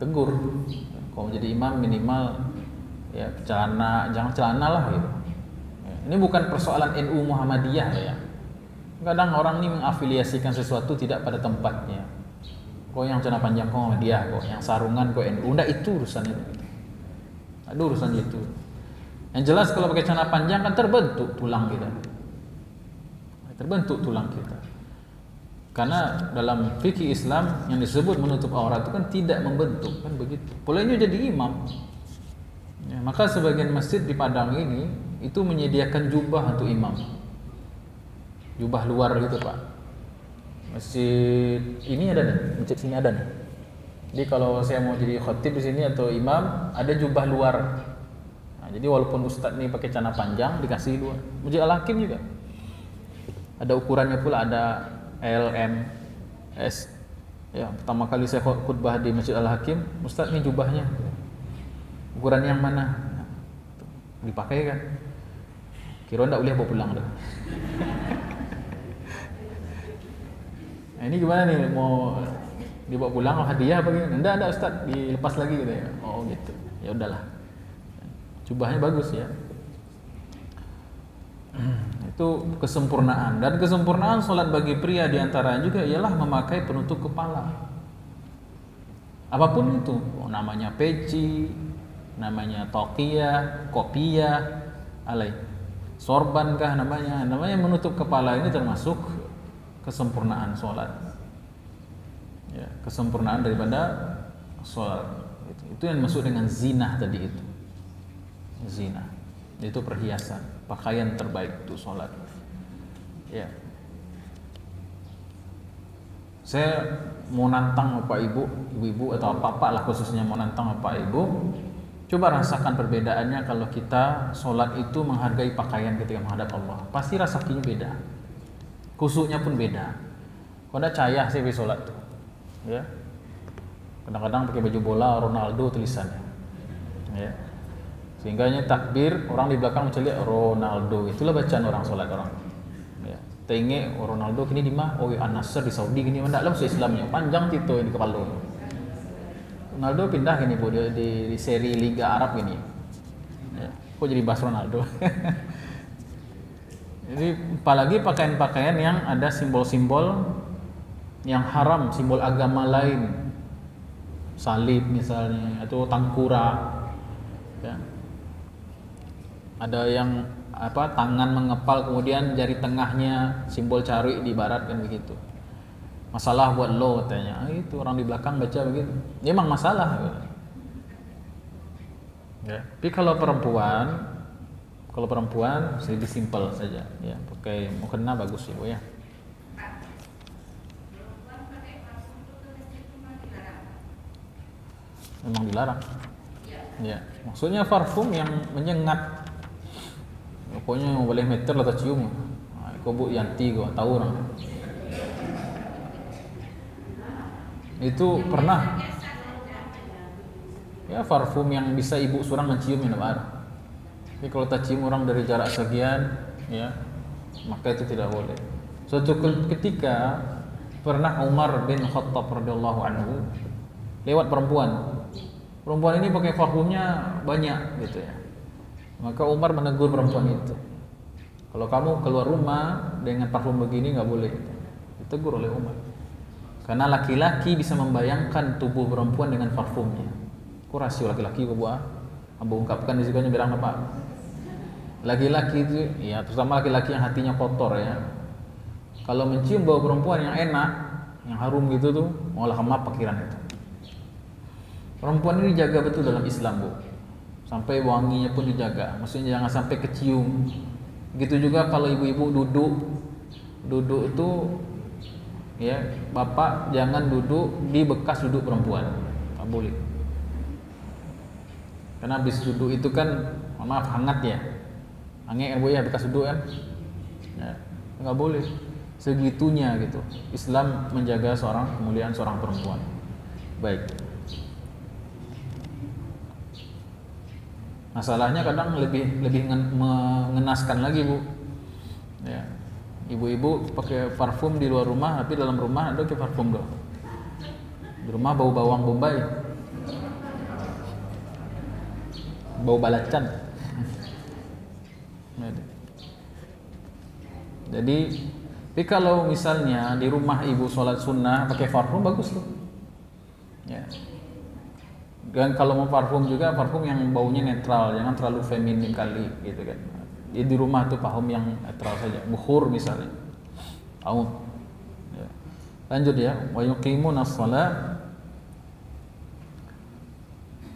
tegur. Kalau jadi imam minimal ya celana, jangan celana lah gitu. Ya. Ini bukan persoalan NU Muhammadiyah ya. Kadang orang ini mengafiliasikan sesuatu tidak pada tempatnya. Kok yang celana panjang kok Muhammadiyah, kok yang sarungan kok NU. Enggak, itu urusannya. Ada urusan itu. Yang jelas kalau pakai celana panjang kan terbentuk tulang kita. Terbentuk tulang kita. Karena dalam fikih Islam yang disebut menutup aurat itu kan tidak membentuk, kan begitu. Bolehnya jadi imam. Ya, maka sebagian masjid di Padang ini itu menyediakan jubah untuk imam. Jubah luar gitu Pak. Masjid ini ada nih, masjid sini ada nih. Jadi kalau saya mau jadi khatib di sini atau imam, ada jubah luar. Nah, jadi walaupun ustadz nih pakai celana panjang dikasih luar. Masjid Al-Hakim juga. Ada ukurannya pula, ada L, M, S. Ya, pertama kali saya khutbah di Masjid Al-Hakim, ustadz nih jubahnya ukuran yang mana? Dipakai kan? Kira enggak boleh bawa pulang dah. Nah, ini gimana nih, mau dibawa pulang hadiah apa gitu? Enggak ustaz, dilepas lagi gitu ya. Oh gitu. Ya udahlah. Jubahnya bagus ya. Itu kesempurnaan, dan kesempurnaan solat bagi pria diantaranya juga ialah memakai penutup kepala. Apapun itu, namanya peci, namanya taqiyah, kopiyah, alai, sorban kah namanya menutup kepala ini termasuk kesempurnaan solat. Ya, kesempurnaan daripada solat. Itu yang masuk dengan zinah tadi itu. Zinah itu perhiasan, pakaian terbaik untuk sholat. Ya, saya mau nantang bapak ibu atau apa lah khususnya mau nantang bapak ibu, coba rasakan perbedaannya kalau kita sholat itu menghargai pakaian ketika menghadap Allah. Pasti rasakinya beda, khusyuknya pun beda. Kalau ada cahaya sih di sholat tuh, ya. Kadang-kadang pakai baju bola Ronaldo tulisannya, ya. Sehingganya takbir, orang di belakang menceliak Ronaldo. Itulah bacaan orang sholat orang. Ya. Tengok Ronaldo kini di mana? Oh, An-Nasr di Saudi kini mana? Dalam Islamnya panjang itu di kepala. Ronaldo pindah gini bu di seri Liga Arab gini. Ya. Kok jadi bahas Ronaldo? Jadi apalagi pakaian-pakaian yang ada simbol-simbol yang haram, simbol agama lain, salib misalnya, atau tangkura. Ya. Ada yang tangan mengepal kemudian jari tengahnya simbol cari di barat kan begitu. Masalah buat lo katanya. Itu orang di belakang baca begitu. Ini memang masalah. Ya. Tapi kalau perempuan lebih simpel saja ya. Pakai mukena bagus ya, Bu ya. Memang dilarang. Ya, maksudnya parfum yang menyengat. Pokoknya boleh meter lah tak cium. Kau bu Yanti kau tahu orang. Itu pernah. Ya parfum yang bisa ibu seorang mencium yang baru. Tapi kalau tak cium orang dari jarak sekian, ya maka itu tidak boleh. Suatu ketika pernah Umar bin Khattab radhiyallahu anhu lewat perempuan perempuan ini pakai parfumnya banyak gitu ya. Maka Umar menegur perempuan itu. Kalau kamu keluar rumah dengan parfum begini nggak boleh. Ditegur oleh Umar. Karena laki-laki bisa membayangkan tubuh perempuan dengan parfumnya. Kok rasio laki-laki buah? Ambo ungkapkan di sini bilang apa? Laki-laki itu, ya terutama laki-laki yang hatinya kotor ya. Kalau mencium bau perempuan yang enak, yang harum gitu tuh, malah hemap pikiran itu. Perempuan ini dijaga betul dalam Islam, Bu. Sampai wanginya pun dijaga. Maksudnya jangan sampai kecium. Gitu juga kalau ibu-ibu duduk itu ya, bapak jangan duduk di bekas duduk perempuan. Tak boleh. Karena habis duduk itu kan, maaf hangat ya. Angin kan Bu ya, bekas duduk kan. Ya, enggak boleh. Segitunya gitu. Islam menjaga kemuliaan seorang perempuan. Baik. Masalahnya kadang lebih mengenaskan lagi, Bu. Ya. Ibu-ibu pakai parfum di luar rumah, tapi dalam rumah ada pakai parfum dong. Di rumah bau bawang bombay. Bau balacan. Jadi, tapi kalau misalnya di rumah ibu sholat sunnah pakai parfum bagus tuh. Ya. Dan kalau mau parfum juga parfum yang baunya netral, jangan terlalu feminin kali gitu kan. Di rumah tuh parfum yang netral saja, bukhur misalnya. Ya. Lanjut ya, wa yuqimuna shalah.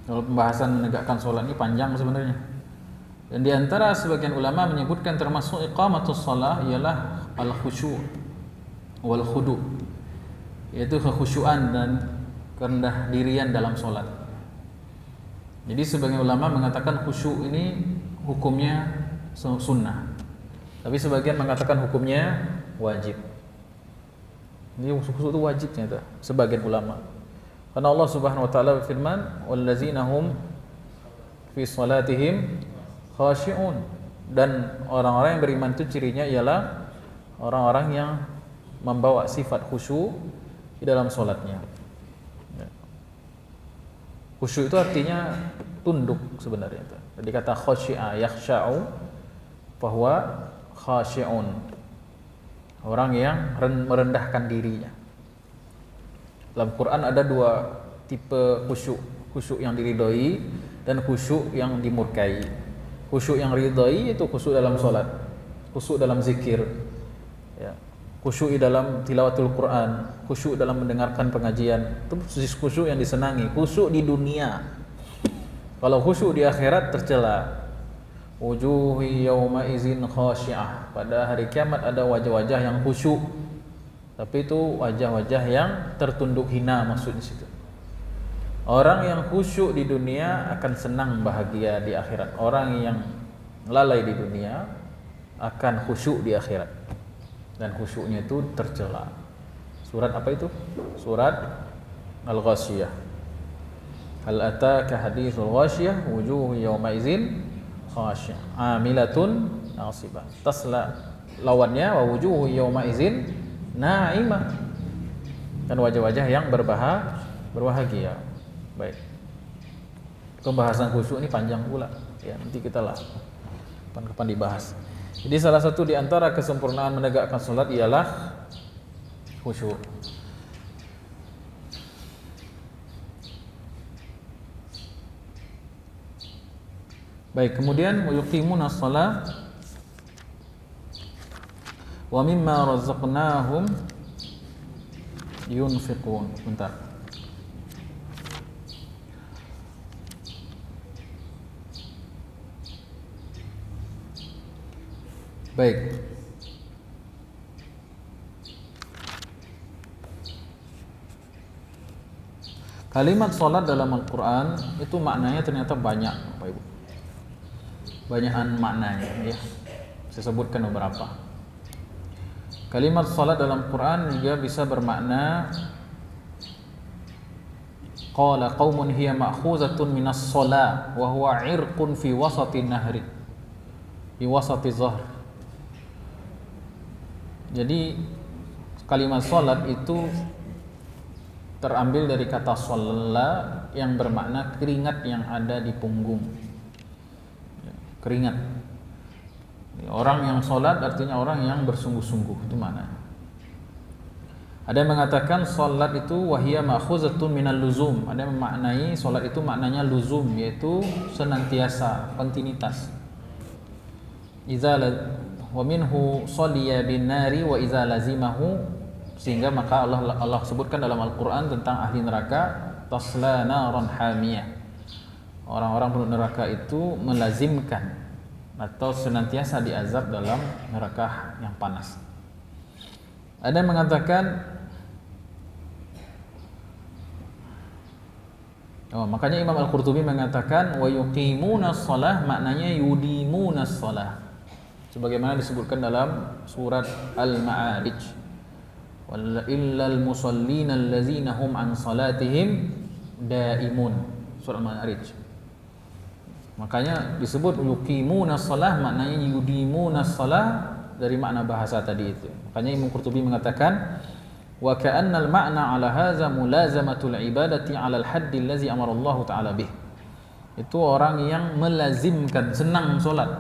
Kalau pembahasan menegakkan sholat ini panjang sebenarnya. Dan di antara sebagian ulama menyebutkan termasuk iqamatus shalah ialah al-khusyu' wal khudu', yaitu kekhusyuan dan kerendah dirian dalam sholat. Jadi sebagian ulama mengatakan khusyuk ini hukumnya sunnah, tapi sebagian mengatakan hukumnya wajib. Ini khusyuk itu wajib ternyata sebagian ulama. Karena Allah Subhanahu wa taala berfirman, "Wallazina hum fi shalatihim khashi'un." Dan orang-orang yang beriman itu cirinya ialah orang-orang yang membawa sifat khusyuk di dalam sholatnya. Khusyuk itu artinya tunduk sebenarnya itu. Jadi kata khasyi'a yakhsha'u bahwa khasyi'un, orang yang merendahkan dirinya. Dalam Quran ada dua tipe khusyuk, khusyuk yang diridhoi dan khusyuk yang dimurkai. Khusyuk yang ridhoi itu khusyuk dalam sholat, khusyuk dalam zikir, ya. Khusyuk dalam tilawatul Quran, khusyuk dalam mendengarkan pengajian, itu khusyuk yang disenangi. Khusyuk di dunia. Kalau khusyuk di akhirat tercela. Wujuhi yawma izin khasyi'ah. Pada hari kiamat ada wajah-wajah yang khusyuk, tapi itu wajah-wajah yang tertunduk hina maksudnya situ. Orang yang khusyuk di dunia akan senang bahagia di akhirat. Orang yang lalai di dunia akan khusyuk di akhirat. Dan khusyuknya itu tercela. Surat apa itu? Surat Al-Ghasyiyah. Hal ataka hadithul ghasyiyah wujuhu yawma idzin khasyiyah amilatun nasibah. Tasla lawannya wa wujuhu yawma idzin na'imah. Dan wajah-wajah yang berbahagia. Baik. Pembahasan khusyuk ini panjang pula. Ya, nanti kita lah kapan-kapan dibahas. Jadi salah satu di antara kesempurnaan menegakkan salat ialah khusyuk. Baik, kemudian yuqimuna shalah wa mimma razaqnahum yunfiqun. Bentar. Baik. Kalimat salat dalam Al-Quran itu maknanya ternyata banyak, Bapak Ibu. Banyakan maknanya ya. Saya sebutkan beberapa. Kalimat salat dalam Quran juga bisa bermakna qala qaumun hiya ma'khuzatun minas shalah wa huwa 'irqun fi wasati nahri. Fi wasati zahr. Jadi kalimat salat itu terambil dari kata shalla yang bermakna keringat yang ada di punggung. Keringat. Orang yang sholat artinya orang yang bersungguh-sungguh, itu maknanya. Ada yang mengatakan sholat itu wahiyya ma'khuzatun minal luzum. Ada yang memaknai sholat itu maknanya luzum, yaitu senantiasa, kontinuitas. Wa minhu sholiya bin nari wa iza lazimahu, sehingga maka Allah sebutkan dalam Al-Qur'an tentang ahli neraka, tasla naran hamiyah. Orang-orang penduduk neraka itu melazimkan atau senantiasa diazab dalam neraka yang panas. Ada yang mengatakan makanya Imam Al-Qurtubi mengatakan wa yuqimuna shalah, maknanya yudimuna shalah. Sebagaimana disebutkan dalam surat Al-Ma'arij. Wal illal musallina allazina hum an salatihim daimun. Surat Al-Ma'arij. Makanya disebut yuqimuna shalah, maknanya yudimuna shalah dari makna bahasa tadi itu. Makanya Imam Qurtubi mengatakan wa ka'annal ma'na 'ala hadza mulazamatul ibadati 'ala al-haddi allazi amara Allah taala bih. Itu orang yang melazimkan, senang salat.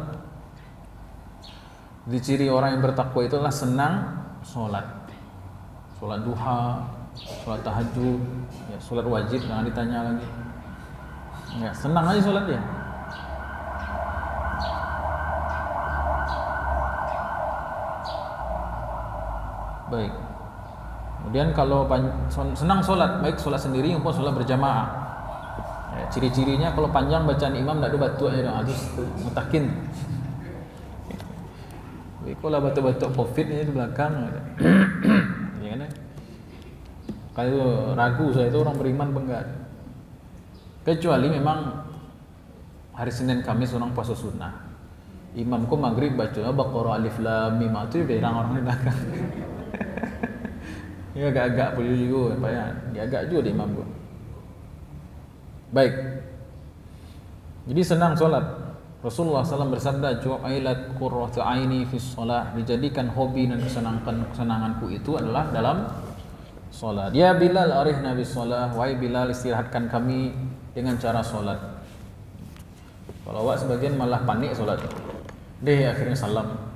Di ciri orang yang bertakwa itu adalah senang salat. Salat duha, salat tahajud, ya salat wajib jangan ditanya lagi. Ya, senang aja salat dia. Baik. Kemudian kalau senang sholat, baik sholat sendiri maupun sholat berjamaah. Ya, ciri-cirinya kalau panjang bacaan imam tak ada batuk aja dong, harus mutakin. Jadi kalau batuk-batuk covid ini di belakang, ya kan? Kalau ragu saya itu orang beriman enggak. Kecuali memang hari Senin Kamis orang puasa sunnah. Imamku maghrib baca Baqarah alif lam mim, itu dia orang-orang di belakang. Ya agak-agak boleh juga Pak ya. Dia agak juga dia imam gua. Baik. Jadi senang solat. Rasulullah SAW bersabda, "Ju'ilat qurratu aini fi shalah." Dijadikan hobi dan kesenanganku itu adalah dalam solat. Ya Bilal arihna bis shalah. Wahai Bilal, istirahatkan kami dengan cara solat. Kalau awak sebagian malah panik solat. Deh akhirnya salam.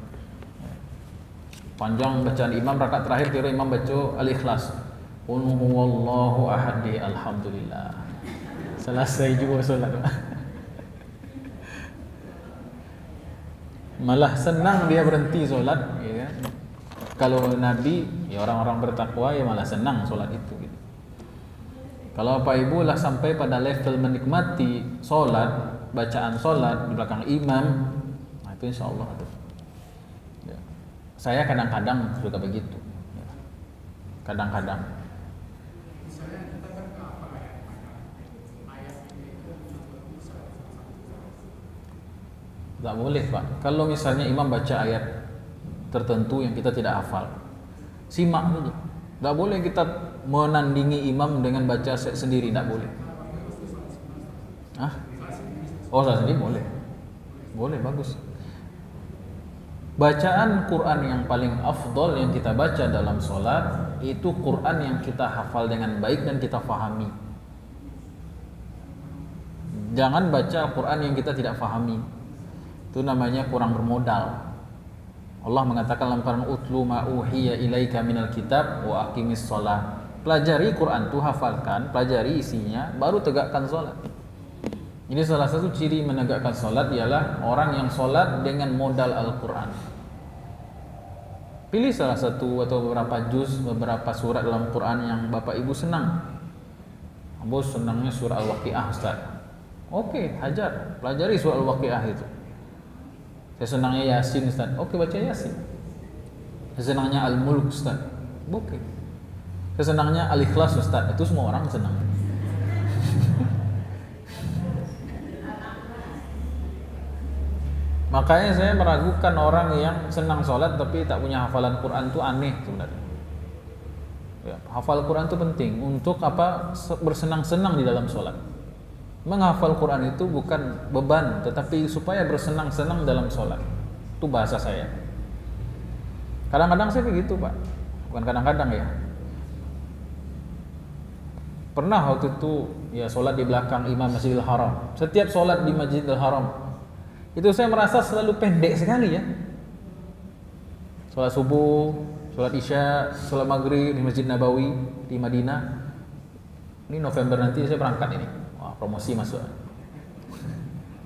Panjang bacaan imam, rakaat terakhir kira imam baca Al-Ikhlas. Qul huwallahu ahad, alhamdulillah. Selesai juga solat. Malah senang dia berhenti solat, ya kan? Kalau Nabi, ya orang-orang bertakwa ya malah senang solat itu gitu. Kalau Bapak Ibu lah sampai pada level menikmati solat, bacaan solat di belakang imam, nah itu insyaallah tuh. Saya kadang-kadang suka begitu. Kadang-kadang. Misalnya kita kan apa ayat ini Tak boleh Pak. Kalau misalnya imam baca ayat tertentu yang kita tidak hafal, simak saja. Tak boleh kita menandingi imam dengan baca sendiri, tak boleh. Oh, saya sendiri boleh. Boleh, bagus. Bacaan Quran yang paling afdol yang kita baca dalam sholat itu Quran yang kita hafal dengan baik dan kita fahami. Jangan baca Quran yang kita tidak fahami. Itu namanya kurang bermodal. Allah mengatakan dalam Quran, "Utlu ma uhiya ilaika minal kitab wa aqimis shalah." Pelajari Quran itu, hafalkan, pelajari isinya, baru tegakkan sholat. Jadi salah satu ciri menegakkan sholat ialah orang yang sholat dengan modal Al-Quran. Pilih salah satu atau beberapa juz, beberapa surat dalam Quran yang Bapak Ibu senang. Bos senangnya surah Al-Waqiah Ustaz. Oke, hajar, pelajari surah Al-Waqiah itu. Saya senangnya Yasin Ustaz. Oke, baca Yasin. Saya senangnya Al-Mulk Ustaz. Oke. Saya senangnya Al-Ikhlas Ustaz. Itu semua orang senang. Makanya saya meragukan orang yang senang sholat tapi tak punya hafalan Quran itu aneh sebenarnya. Ya, hafal Quran itu penting untuk apa? Bersenang-senang di dalam sholat. Menghafal Quran itu bukan beban, tetapi supaya bersenang-senang dalam sholat. Itu bahasa saya. Kadang-kadang saya begitu Pak. Bukan kadang-kadang ya. pernah waktu itu ya sholat di belakang imam Masjidil Haram. Setiap sholat di Masjidil Haram itu saya merasa selalu pendek sekali ya. Sholat subuh, sholat isya, sholat maghrib di Masjid Nabawi di Madinah. Ini November nanti saya berangkat ini. Wah, promosi masuk.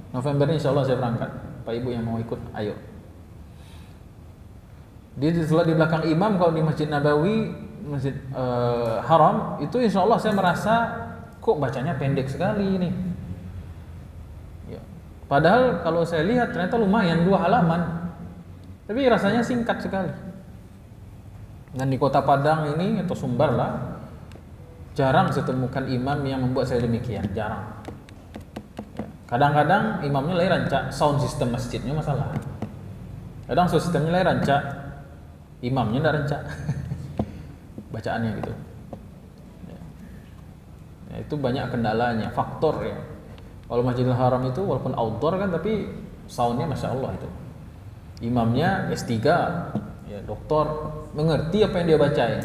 November ini insya Allah saya berangkat. Pak Ibu yang mau ikut, ayo. Dia sholat di belakang imam. Kalau di Masjid Nabawi, Masjid Haram, itu insya Allah saya merasa kok bacanya pendek sekali ini. Ya. Padahal kalau saya lihat ternyata lumayan 2 halaman. Tapi rasanya singkat sekali. Dan di Kota Padang ini atau Sumbar lah, jarang saya temukan imam yang membuat saya demikian, jarang. Kadang-kadang imamnya lagi rancak sound system masjidnya masalah. Kadang sound systemnya lagi rancak, imamnya ndak rancak. Bacaannya gitu. Ya, itu banyak kendalanya, faktor ya. Kalau Masjidil Haram itu walaupun outdoor kan, tapi soundnya masya Allah itu. Imamnya S3, ya doktor, mengerti apa yang dia bacain.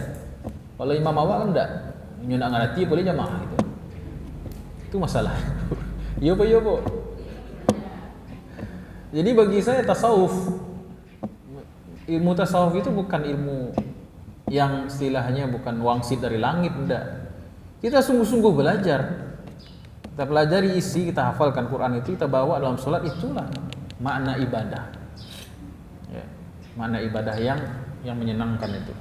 Kalau imam awak kan enggak, nggak ngerti boleh jamaah gitu. Itu masalah. Iya po. Jadi bagi saya tasawuf, ilmu tasawuf itu bukan ilmu yang istilahnya bukan wangsit dari langit, enggak. Kita sungguh-sungguh belajar. Kita pelajari isi, kita hafalkan Quran itu, kita bawa dalam sholat, itulah makna ibadah. Ya, makna ibadah yang menyenangkan itu.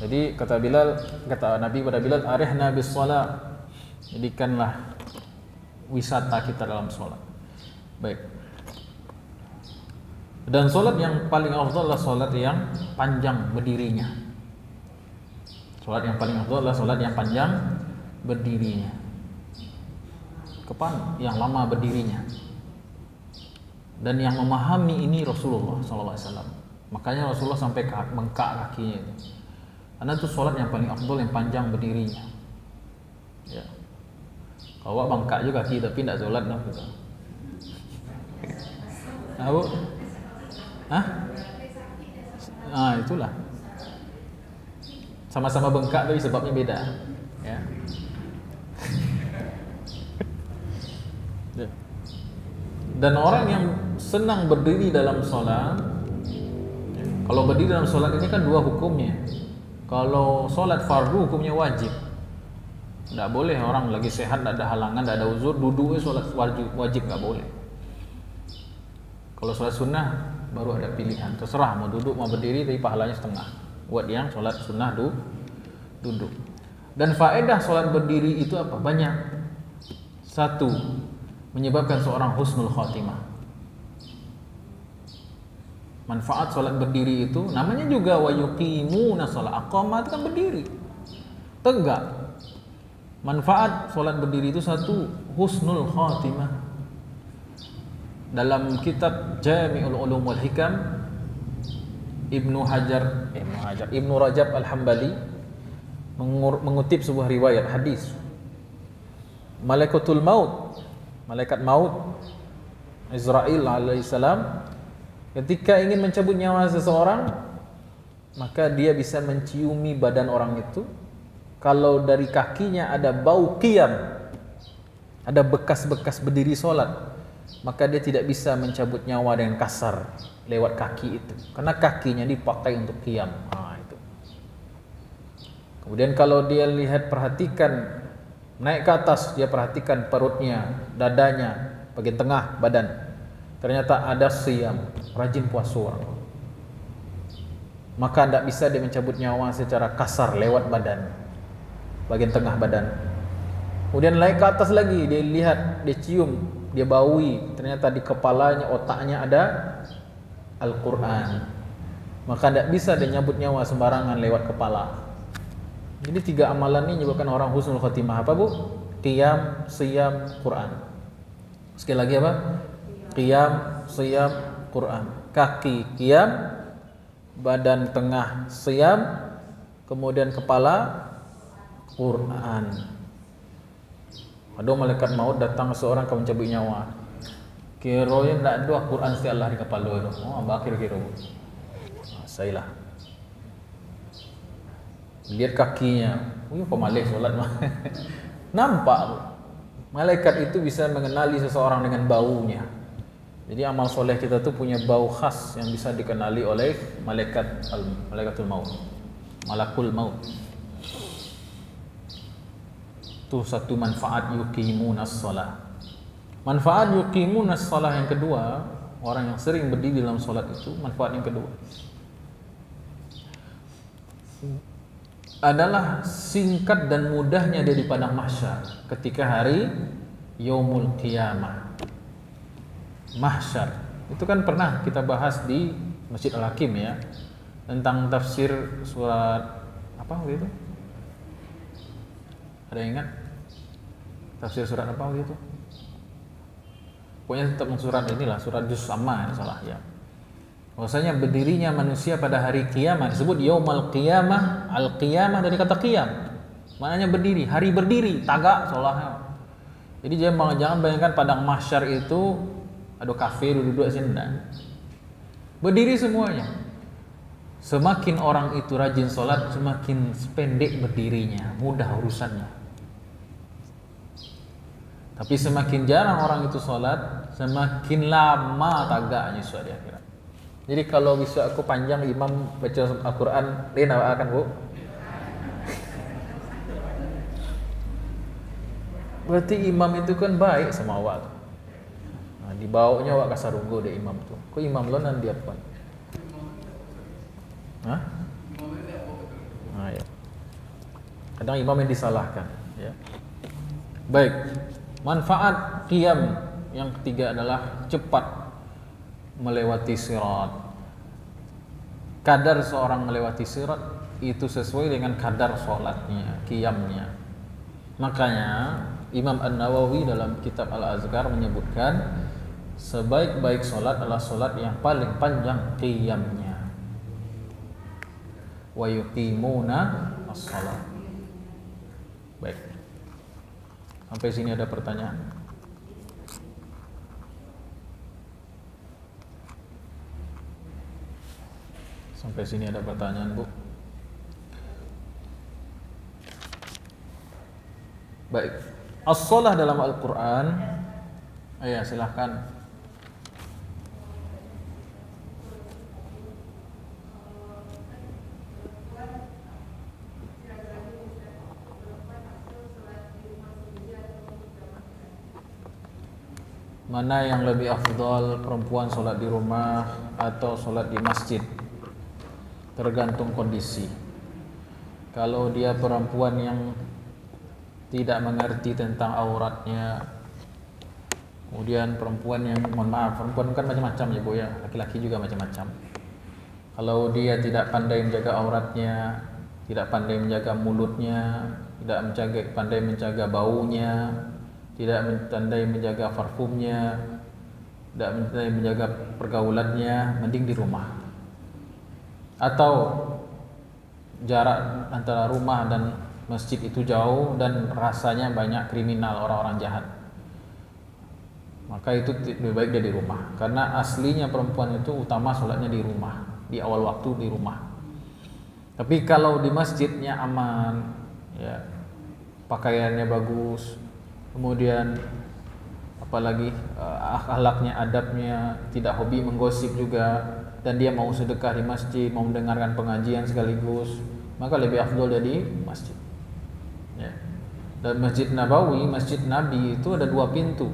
Jadi kata Nabi pada Bilal, arihna bis shalah, jadikanlah wisata kita dalam sholat. Baik. Dan sholat yang paling afdal adalah sholat yang panjang berdirinya. Sholat yang paling afdal adalah sholat yang panjang berdirinya. Kapan? Yang lama berdirinya. Dan yang memahami ini Rasulullah SAW. Makanya Rasulullah sampai bengkak kakinya itu. Karena itu sholat yang paling afdal, yang panjang berdirinya. Ya. Kalau bengkak juga kaki tapi tidak sholat noh gitu. Tahu? Hah? Ah, itulah. Sama-sama bengkak tapi sebabnya beda. Ya. Dan orang yang senang berdiri dalam sholat, kalau berdiri dalam sholat ini kan 2 hukumnya. Kalau sholat fardu hukumnya wajib. Tidak boleh orang lagi sehat, tidak ada halangan, tidak ada uzur, duduknya sholat wajib, nggak boleh. Kalau sholat sunnah baru ada pilihan, terserah mau duduk mau berdiri, tapi pahalanya setengah. Buat yang sholat sunnah duduk. Dan faedah sholat berdiri itu apa? Banyak. 1, menyebabkan seorang husnul khotimah. Manfaat sholat berdiri itu namanya juga wa yuqimuna sholat. Aqamah itu kan berdiri, tegak. Manfaat sholat berdiri itu 1, husnul khatimah. Dalam kitab Jami'ul Ulum wal Hikam, Ibnu Rajab Al-Hambali mengutip sebuah riwayat hadis. Malaikatul maut, malaikat maut Israil alaihissalam, ketika ingin mencabut nyawa seseorang, maka dia bisa menciumi badan orang itu. Kalau dari kakinya ada bau qiyam, ada bekas-bekas berdiri sholat, maka dia tidak bisa mencabut nyawa dengan kasar lewat kaki itu, karena kakinya dipakai untuk qiyam. Itu. Kemudian kalau dia perhatikan naik ke atas, dia perhatikan perutnya, dadanya, bagian tengah badan, ternyata ada siyam, rajin puasa orang, maka tidak bisa dia mencabut nyawa secara kasar lewat badan, bagian tengah badan. Kemudian naik ke atas lagi, dia lihat, dia cium, dia baui, ternyata di kepalanya, otaknya ada Al-Quran, maka tidak bisa dia nyabut nyawa sembarangan lewat kepala. Jadi 3 amalan ini menyebabkan orang husnul khotimah. Apa bu? Qiyam, siyam, Quran. Sekali lagi apa? Qiyam, siyam, Quran. Kaki qiyam, badan tengah siyam, kemudian kepala Quran. Ada malaikat maut datang seorang kau mencabut nyawa. Kiranya tidak ada Quran setiap hari kepala itu. Oh, akhir kira. Sailah. lihat kakinya, kok malih sholat mah. Nampak malaikat itu bisa mengenali seseorang dengan baunya. Jadi amal soleh kita tuh punya bau khas yang bisa dikenali oleh malaikatul maut, malakul maut. Itu satu manfaat yuqimunas shalah. Manfaat yuqimunas shalah yang kedua, orang yang sering berdiri dalam solat itu, manfaat yang kedua adalah singkat dan mudahnya dia di padang mahsyar ketika hari yaumul qiyamah. Mahsyar itu kan pernah kita bahas di Masjid Al-Hakim ya, tentang tafsir surat apa waktu itu? Ada yang ingat? Tafsir surat apa waktu itu? Pokoknya tentang surat inilah, surat Juz Amma salah ya. Bahwasanya berdirinya manusia pada hari kiamat disebut yaumul qiyamah. Al-qiyamah dari kata qiyam, maknanya berdiri, hari berdiri, tagak solahnya. Jadi jangan bayangkan padang mahsyar itu ada kafe duduk sini, berdiri semuanya. Semakin orang itu rajin sholat, semakin pendek berdirinya, mudah urusannya. Tapi semakin jarang orang itu sholat, semakin lama tagaknya suatu di akhirat. Jadi kalau bisa aku panjang imam baca Al-Quran, lain akan bu. Berarti imam itu kan baik sama awak. Dibawanya awak kasarunggo deh imam tuh. Kok imam lo nanti apa? Hah? Ya. Kadang imam yang disalahkan. Ya. Baik. Manfaat qiyam yang ketiga adalah cepat melewati sirat. Kadar seorang melewati sirat itu sesuai dengan kadar sholatnya, qiyamnya. Makanya Imam An-Nawawi dalam kitab Al-Azkar menyebutkan sebaik-baik solat adalah solat yang paling panjang qiyamnya. Wa yuqimuna as-salat. Baik. Sampai sini ada pertanyaan? Sampai sini ada pertanyaan, Bu? Baik. As-salah dalam Al-Qur'an. Ya, silahkan. Mana yang lebih afdal, perempuan sholat di rumah atau sholat di masjid? Tergantung kondisi. Kalau dia perempuan yang tidak mengerti tentang auratnya, kemudian perempuan yang, mohon maaf, perempuan kan macam-macam ya Bu ya, laki-laki juga macam-macam. Kalau dia tidak pandai menjaga auratnya, tidak pandai menjaga mulutnya, tidak pandai menjaga baunya, tidak pandai menjaga parfumnya, tidak pandai menjaga pergaulannya, mending di rumah. Atau jarak antara rumah dan masjid itu jauh dan rasanya banyak kriminal, orang-orang jahat, maka itu lebih baik dia di rumah. Karena aslinya perempuan itu utama sholatnya di rumah, di awal waktu di rumah. Tapi kalau di masjidnya aman, ya, pakaiannya bagus, kemudian apalagi akhlaknya, adabnya, tidak hobi menggosip juga, dan dia mau sedekah di masjid, mau mendengarkan pengajian sekaligus, maka lebih afdol dia di masjid. Ya. Dan Masjid Nabawi, Masjid Nabi itu ada dua pintu.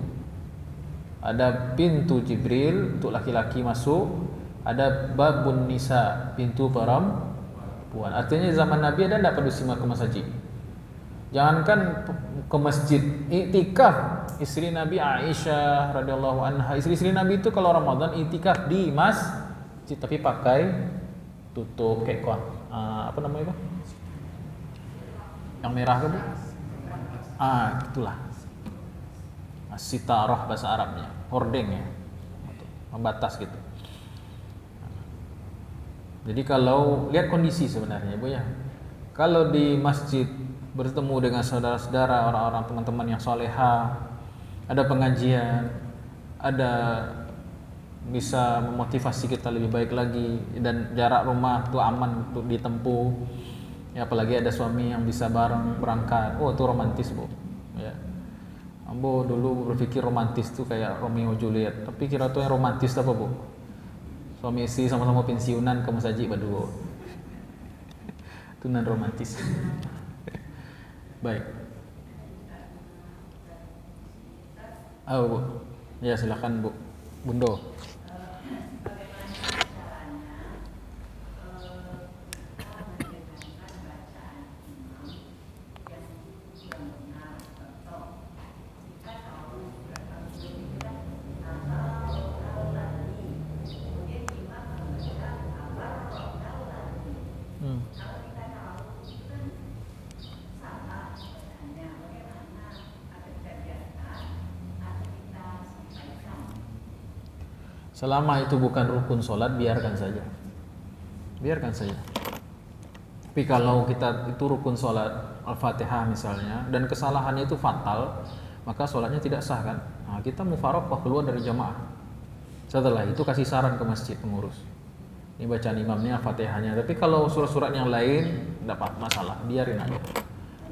Ada pintu Jibril untuk laki-laki masuk, ada babun nisa, pintu perempuan. Artinya zaman Nabi ada tidak perlu simak ke masjid. Jangankan ke masjid, iktikaf. Istri Nabi Aisyah radhiyallahu anha, istri-istri Nabi itu kalau Ramadan iktikaf di masjid, tapi pakai tutup kayak apa namanya itu? Yang merah ke Bu? Itulah. Sitarah bahasa Arabnya, hordeng ya, membatas gitu. Jadi kalau lihat kondisi sebenarnya Bu ya, kalau di masjid bertemu dengan saudara-saudara, orang-orang teman-teman yang soleha, ada pengajian, ada bisa memotivasi kita lebih baik lagi, dan jarak rumah itu aman untuk ditempuh, Ya, apalagi ada suami yang bisa bareng berangkat. Oh, itu romantis, Bu. Ya. Ambo dulu berpikir romantis tuh kayak Romeo Juliet, tapi kira tuh yang romantis apa, Bu? Suami istri sama-sama pensiunan kamu saji berdua. Itu non romantis. Baik. Bu. Ya, silakan, Bu. Bundo. Selama itu bukan rukun sholat, biarkan saja. Biarkan saja. Tapi kalau kita itu rukun sholat, Al-Fatihah misalnya, dan kesalahannya itu fatal, maka sholatnya tidak sah kan? Nah, kita mufaroqah keluar dari jamaah. Setelah itu kasih saran ke masjid pengurus. Ini bacaan imamnya Al-Fatihahnya. Tapi kalau surat-surat yang lain, tidak masalah, biarin aja.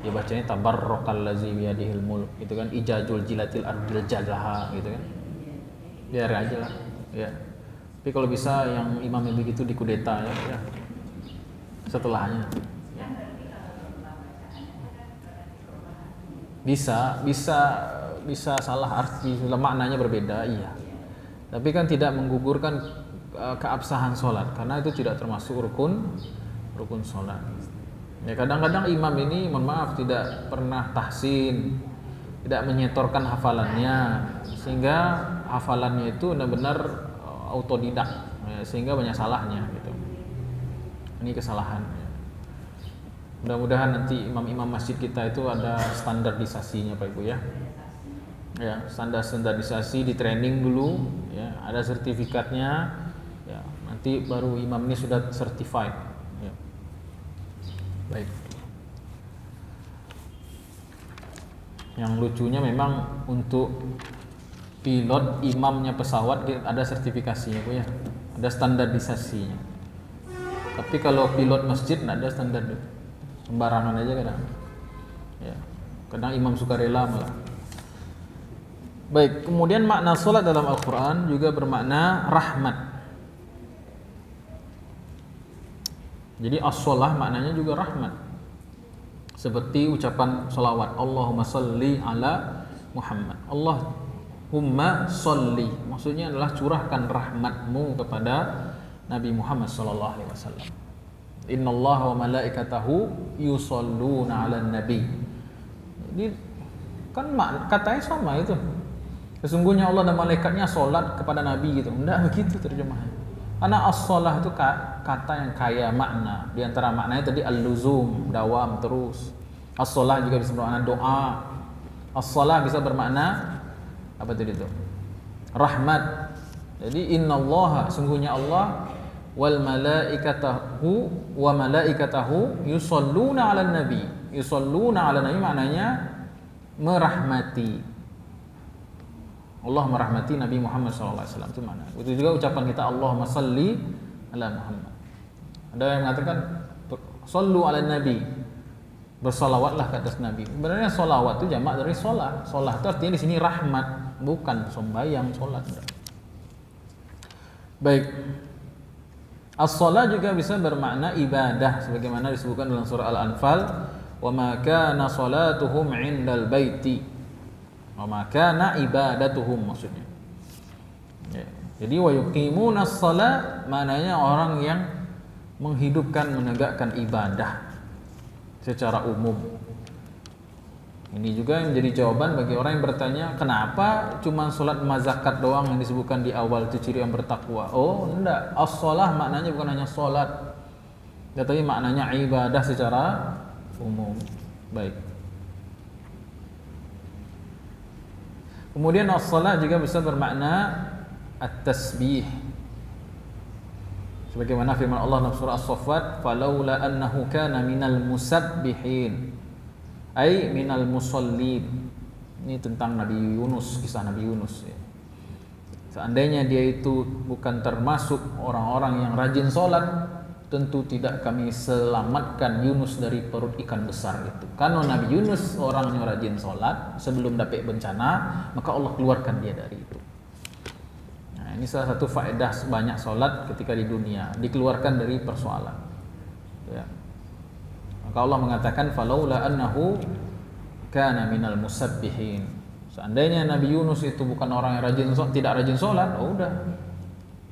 Dia bacanya tabarrokal lazi biyadihil mulk, gitu kan? Ijajul jilatil ardil jalaha, gitu kan? Biar aja lah. Ya, tapi kalau bisa yang imam yang begitu dikudeta ya. Setelahnya ya. Bisa salah arti, maknanya berbeda, iya. Tapi kan tidak menggugurkan keabsahan sholat, karena itu tidak termasuk rukun sholat. Ya, kadang-kadang imam ini, mohon maaf, tidak pernah tahsin, tidak menyetorkan hafalannya, sehingga hafalannya itu benar-benar autodidak, ya, sehingga banyak salahnya gitu. Ini kesalahan. Mudah-mudahan nanti imam-imam masjid kita itu ada standarisasinya, Pak Ibu ya. Ya, standarisasi di training dulu, ya, ada sertifikatnya, ya, nanti baru imam ini sudah certified. Ya. Baik. Yang lucunya memang untuk pilot imamnya pesawat ada sertifikasinya, Bu ya. Ada standarisasinya. Tapi kalau pilot masjid tidak ada standar, sembarangan aja kadang. Ya. Kadang imam sukarela malah. Baik, kemudian makna salat dalam Al-Qur'an juga bermakna rahmat. Jadi as-shalah maknanya juga rahmat. Seperti ucapan salawat, Allahumma shalli ala Muhammad. Allahumma sholli, maksudnya adalah curahkan rahmatmu kepada Nabi Muhammad sallallahu alaihi wasallam. Innallaha wa malaikatahu yusholluna 'alan nabi. Jadi kan katanya sama itu. Sesungguhnya Allah dan malaikatnya salat kepada nabi gitu. Enggak begitu terjemahannya. Karena as-shalah itu kata yang kaya makna. Di antara maknanya tadi al-luzum, dawam terus. As-shalah juga bisa bermakna doa. As-shalah bisa bermakna apa tadi itu? Rahmat. Jadi innallaha, sungguhnya Allah, wal malaikatahu yusholluna 'alan nabi. Yusholluna 'alan nabi maknanya merahmati. Allah merahmati Nabi Muhammad SAW, itu mana? Itu juga ucapan kita Allahumma salli ala Muhammad. Ada yang mengatakan sallu ala Nabi, bersolawatlah ke atas Nabi. Sebenarnya solawat itu jamak dari sholat. Sholat itu artinya di sini rahmat, bukan sembahyang sholat. Baik. As-shalah juga bisa bermakna ibadah, sebagaimana disebutkan dalam surah Al-Anfal, wa ma kana salatuhum 'indal baiti. Wa makana ibadatuhum, maksudnya. Ya. Jadi wa yuqimuna shalah maknanya orang yang menghidupkan, menegakkan ibadah secara umum. Ini juga yang menjadi jawaban bagi orang yang bertanya, kenapa cuma salat zakat doang yang disebutkan di awal itu ciri yang bertakwa? Oh, enggak. As-shalah maknanya bukan hanya salat, tetapi maknanya ibadah secara umum. Baik. Kemudian as-shalah juga bisa bermakna at-tasbih. Sebagaimana firman Allah dalam surah As-Saffat, "Falaula annahu kana minal musabbihin." Ai minal musallin. Ini tentang Nabi Yunus, kisah Nabi Yunus ya. Seandainya dia itu bukan termasuk orang-orang yang rajin sholat, tentu tidak kami selamatkan Yunus dari perut ikan besar itu. Karena Nabi Yunus orangnya rajin sholat, sebelum dapat bencana maka Allah keluarkan dia dari itu. Nah, ini salah satu faedah banyak sholat ketika di dunia, dikeluarkan dari persoalan ya. Maka Allah mengatakan falaula annahu kana minal musabbihin. Seandainya Nabi Yunus itu bukan orang yang tidak rajin sholat, oh udah,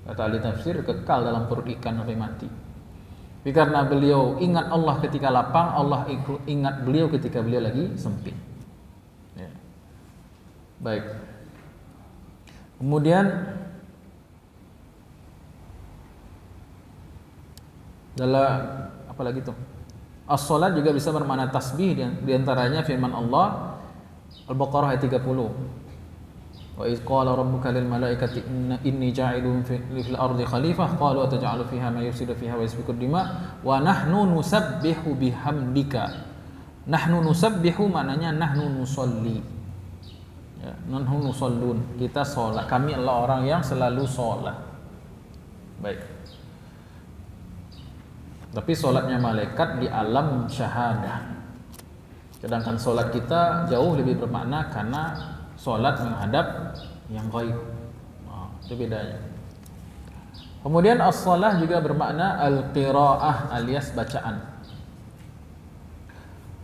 kata ahli tafsir, kekal dalam perut ikan sampai mati. Tapi karena beliau ingat Allah ketika lapang, Allah ingat beliau ketika beliau lagi sempit ya. Baik. Kemudian dalam apa lagi tuh? As-salat juga bisa bermakna tasbih, di antaranya firman Allah Al-Baqarah ayat 30. Wa idz qala rabbuka lil malaikati inni ja'ilun fil ardi khalifah qalu ataj'alu fiha may yufsidu fiha wa yasfiku dima wa nahnu nusabbihu bihamdika. Nahnu nusabbihu maknanya nahnu nusolli ya, nahnu nusallun, kita salat, kami adalah orang yang selalu salat. Baik. Tapi salatnya malaikat di alam syahadah, sedangkan salat kita jauh lebih bermakna karena salat menghadap yang ghaib. Itu bedanya. Kemudian as-shalah juga bermakna al-qiraah alias bacaan.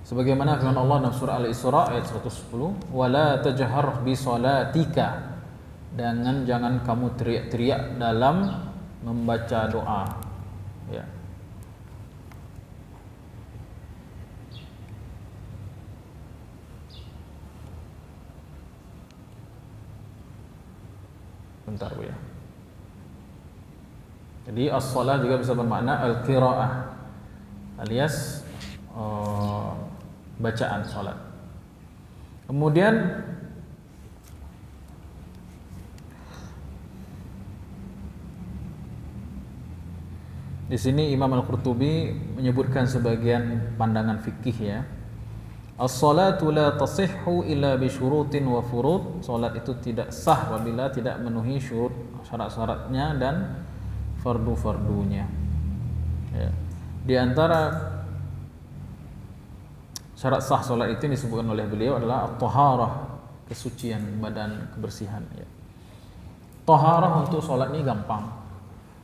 Sebagaimana firman Allah dalam surah Al-Isra ayat 110, "Wala tajhar bi shalatika." Jangan kamu teriak-teriak dalam membaca doa. Ya. Bentar Bu ya. Jadi as-shalah juga bisa bermakna al-qiraah alias bacaan salat. Kemudian di sini Imam Al-Qurtubi menyebutkan sebagian pandangan fikih ya. As-salatu la tasihhu illa bi syurutin wa furud. Salat itu tidak sah apabila tidak memenuhi syurut, syarat-syaratnya dan fardu-fardunya. Ya. Di antara syarat sah salat itu yang disebutkan oleh beliau adalah at-taharah, kesucian badan, kebersihan ya. Taharah untuk salat ini gampang.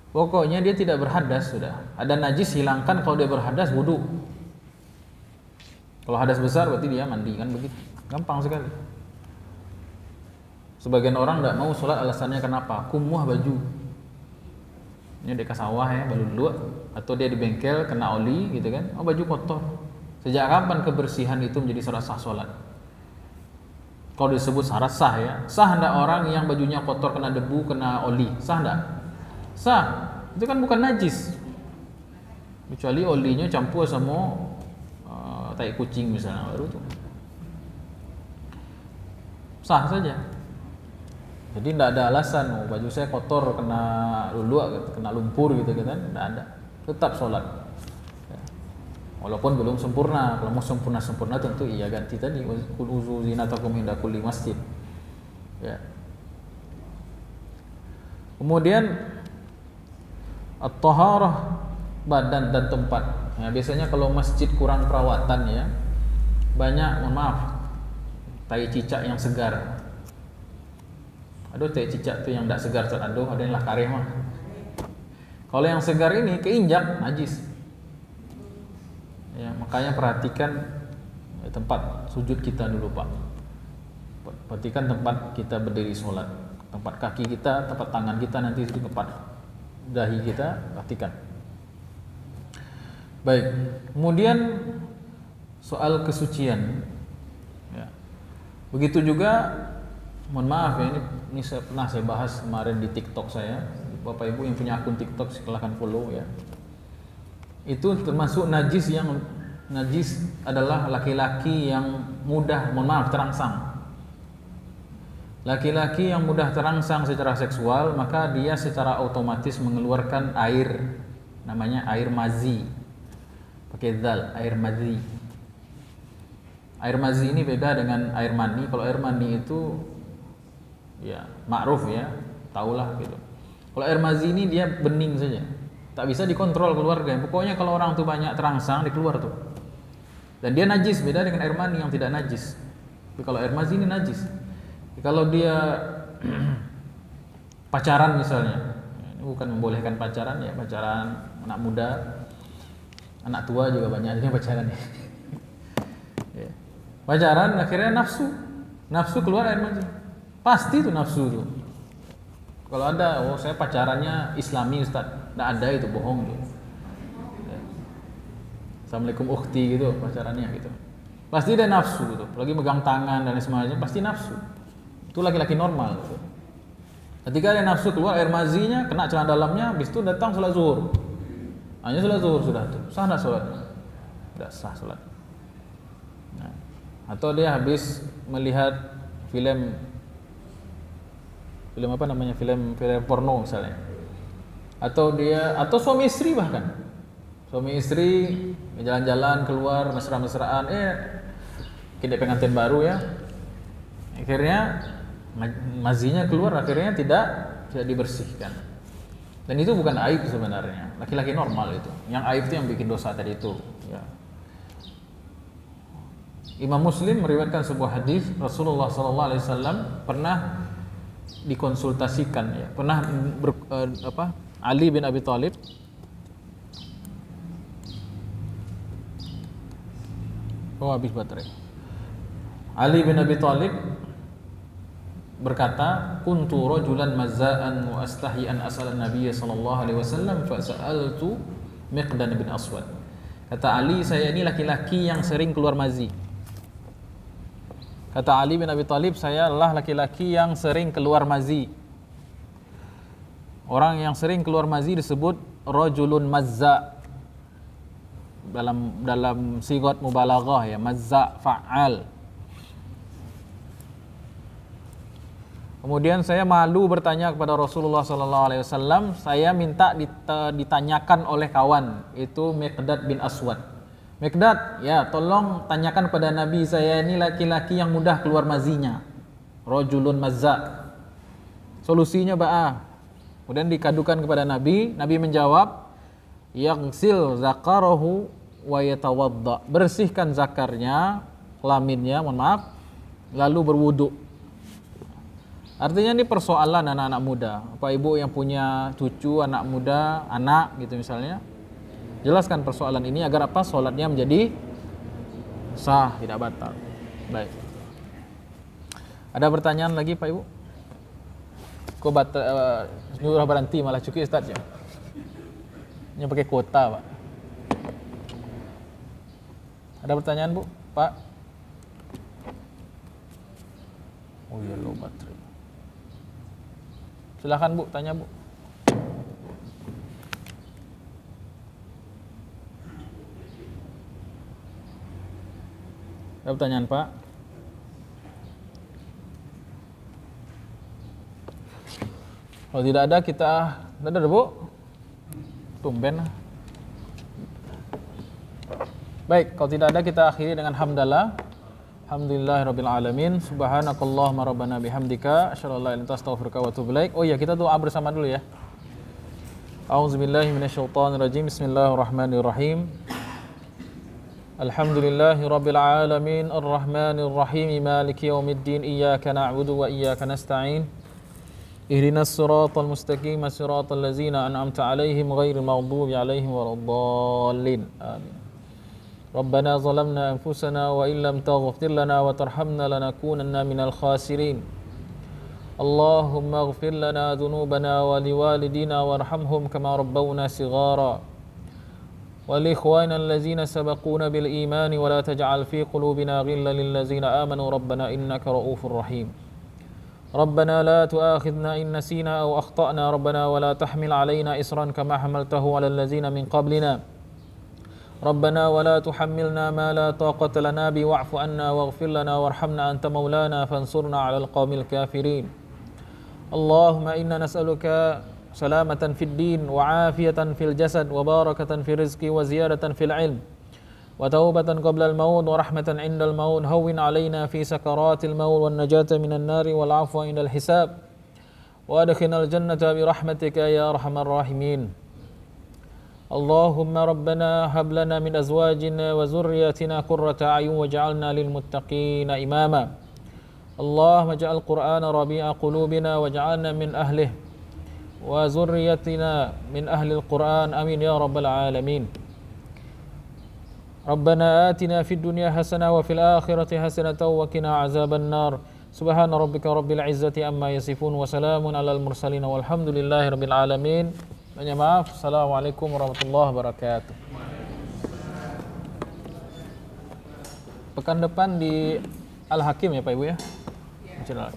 Pokoknya dia tidak berhadas sudah. Ada najis hilangkan, kalau dia berhadas wudu. Kalau hadas besar berarti dia mandi, kan begitu. Gampang sekali. Sebagian orang tidak mau sholat alasannya kenapa? Kumuh baju. Ini dia ke sawah ya, baru dulu. Atau dia di bengkel kena oli gitu kan. Oh baju kotor. Sejak kapan kebersihan itu menjadi syarat sah sholat? Kalau disebut syarat sah ya. Sah enggak orang yang bajunya kotor kena debu, kena oli? Sah enggak? Sah. Itu kan bukan najis. Kecuali olinya campur sama tai kucing misalnya, baru tuh sah saja. Jadi tidak ada alasan baju saya kotor kena luluak, kena lumpur gitu kan, tidak ada, tetap sholat ya. Walaupun belum sempurna. Kalau mau sempurna tentu iya ganti tadi uzu zinatakum inda kulli masjid ya. Kemudian at-taharah badan dan tempat. Nah, biasanya kalau masjid kurang perawatan ya, banyak, mohon maaf, tai cicak yang segar. Aduh, tai cicak tuh yang tidak segar, aduh, ada yang lah kareh mah. Kalau yang segar ini keinjak najis. Ya, makanya perhatikan tempat sujud kita dulu Pak. Perhatikan tempat kita berdiri sholat, tempat kaki kita, tempat tangan kita, nanti di tempat dahi kita, perhatikan. Baik, kemudian soal kesucian ya. Begitu juga, mohon maaf ya, ini pernah saya bahas kemarin di TikTok saya. Bapak Ibu yang punya akun TikTok silahkan follow ya. Itu termasuk najis adalah laki-laki yang mudah, mohon maaf, terangsang. Laki-laki yang mudah terangsang secara seksual, maka dia secara otomatis mengeluarkan air, namanya air mazi. Pakai zal, air mazi. Air mazi ini beda dengan air mani. Kalau air mani itu ya ma'ruf ya, tahulah gitu. Kalau air mazi ini dia bening saja. Tak bisa dikontrol keluarga. Pokoknya kalau orang tuh banyak terangsang, dikeluar tuh. Dan dia najis, beda dengan air mani yang tidak najis. Tapi kalau air mani ini najis. Kalau dia pacaran misalnya, ini bukan membolehkan pacaran ya, pacaran anak muda, anak tua juga banyak yang pacaran ya. Ya. Pacaran akhirnya nafsu keluar air mani, pasti itu nafsu tuh. Kalau ada, oh saya pacarannya Islami Ustaz, tidak ada, itu bohong tuh. Ya. Assalamualaikum ukhti gitu pacarannya gitu, pasti ada nafsu gitu, lagi megang tangan dan sebagainya pasti nafsu. Itu laki-laki normal gitu. Ketika ada nafsu keluar air mazinya, kena celana dalamnya, habis itu datang sholat zuhur. Hanya sholat zuhur sudah tuh. Sah enggak sholatnya? Tidak sah sholat. Nah, atau dia habis melihat film apa namanya? Film porno misalnya. Atau suami istri bahkan. Suami istri jalan-jalan keluar mesra-mesraan, kita pengantin baru ya. Akhirnya mazinya keluar, akhirnya tidak dibersihkan. Dan itu bukan aib sebenarnya, laki-laki normal itu. Yang aib itu yang bikin dosa tadi itu ya. Imam Muslim meriwayatkan sebuah hadis, Rasulullah SAW pernah dikonsultasikan ya, pernah Ali bin Abi Thalib habis baterai. Ali bin Abi Thalib berkata, kuntu rajulan mazza'an wa astahi an as'ala Nabiy sallallahu alaihi wasallam fa sa'altu Miqdan bin Aswad. Kata Ali, saya ini laki-laki yang sering keluar mazi. Kata Ali bin Abi Thalib, saya adalah laki-laki yang sering keluar mazi. Orang yang sering keluar mazi disebut rajulun mazza. Dalam sigat mubalaghah ya, mazza fa'al. Kemudian saya malu bertanya kepada Rasulullah SAW. Saya minta ditanyakan oleh kawan, itu Miqdad bin Aswad. Miqdad, ya tolong tanyakan pada Nabi, saya ini laki-laki yang mudah keluar mazinya, rajulun mazza. Solusinya ba'a. Kemudian dikadukan kepada Nabi. Nabi menjawab, yaghsil zakarahu wa yatawadda. Bersihkan zakarnya, kelaminnya, lalu berwudu. Artinya ini persoalan anak-anak muda. Bapak ibu yang punya cucu, anak muda, anak gitu misalnya, jelaskan persoalan ini agar apa? Sholatnya menjadi sah, tidak batal. Baik. Ada pertanyaan lagi Pak Ibu? Kok nyuruh berhenti malah cukup Ustaz ya? Ini pakai kuota Pak. Ada pertanyaan Bu? Pak? Oh iya, low baterai. Silakan Bu, tanya Bu. Ada pertanyaan Pak? Kalau tidak ada kita, ada Bu? Tumben. Baik, kalau tidak ada kita akhiri dengan hamdalah. Alhamdulillahirabbil alamin. Subhanakallahumma rabbana bihamdika asyhadu an la ilaha illa anta astaghfiruka wa atubu ilaik. Oh iya, kita doa bersama dulu ya. A'udzubillahi minasyaitonirrajim. Bismillahirrahmanirrahim. Alhamdulillahirabbil alamin arrahmanir rahim maliki yaumiddin iyyaka na'budu wa iyyaka nasta'in. Ihdinas siratal mustaqim siratal ladzina an'amta 'alaihim ghairil maghdubi 'alaihim waladdallin. Amin. ربنا ظلمنا أنفسنا وإن لم تغفر لنا وترحمنا لنكونن من الخاسرين اللهم اغفر لنا ذنوبنا ولوالدينا وارحمهم كما ربونا صغارا ولإخواننا الذين سبقونا بالإيمان ولا تجعل في قلوبنا غلا للذين آمنوا ربنا إنك رؤوف رحيم ربنا لا تؤاخذنا إن نسينا أو أخطأنا ربنا ولا تحمل علينا إصرا كما حملته على الذين من قبلنا ربنا ولا تحملنا ما لا طاقة لنا به واعف عنا واغفر لنا وارحمنا أنت مولانا فانصرنا على القوم الكافرين اللهم إنا نسألك سلامة في الدين وعافية في الجسد وبركة في الرزق وزيادة في العلم وتوبة قبل الموت ورحمة عند الموت هون علينا في سكرات الموت والنجاة من النار والعفو عند الحساب وأدخلنا الجنة برحمتك يا أرحم الراحمين اللهم ربنا هب لنا من أزواجنا وذرياتنا قرة أعين واجعلنا للمتقين إماما اللهم اجعل القرآن ربيع قلوبنا واجعلنا من أهله وذريتنا من أهل القرآن آمين يا رب العالمين ربنا آتنا في الدنيا حسنة وفي الآخرة حسنة وقنا عذاب النار سبحان ربك رب العزة عما يصفون وسلام على المرسلين والحمد لله رب العالمين. Banyak maaf. Assalamualaikum warahmatullahi wabarakatuh. Pekan depan di Al-Hakim ya Pak Ibu ya? Insyaallah.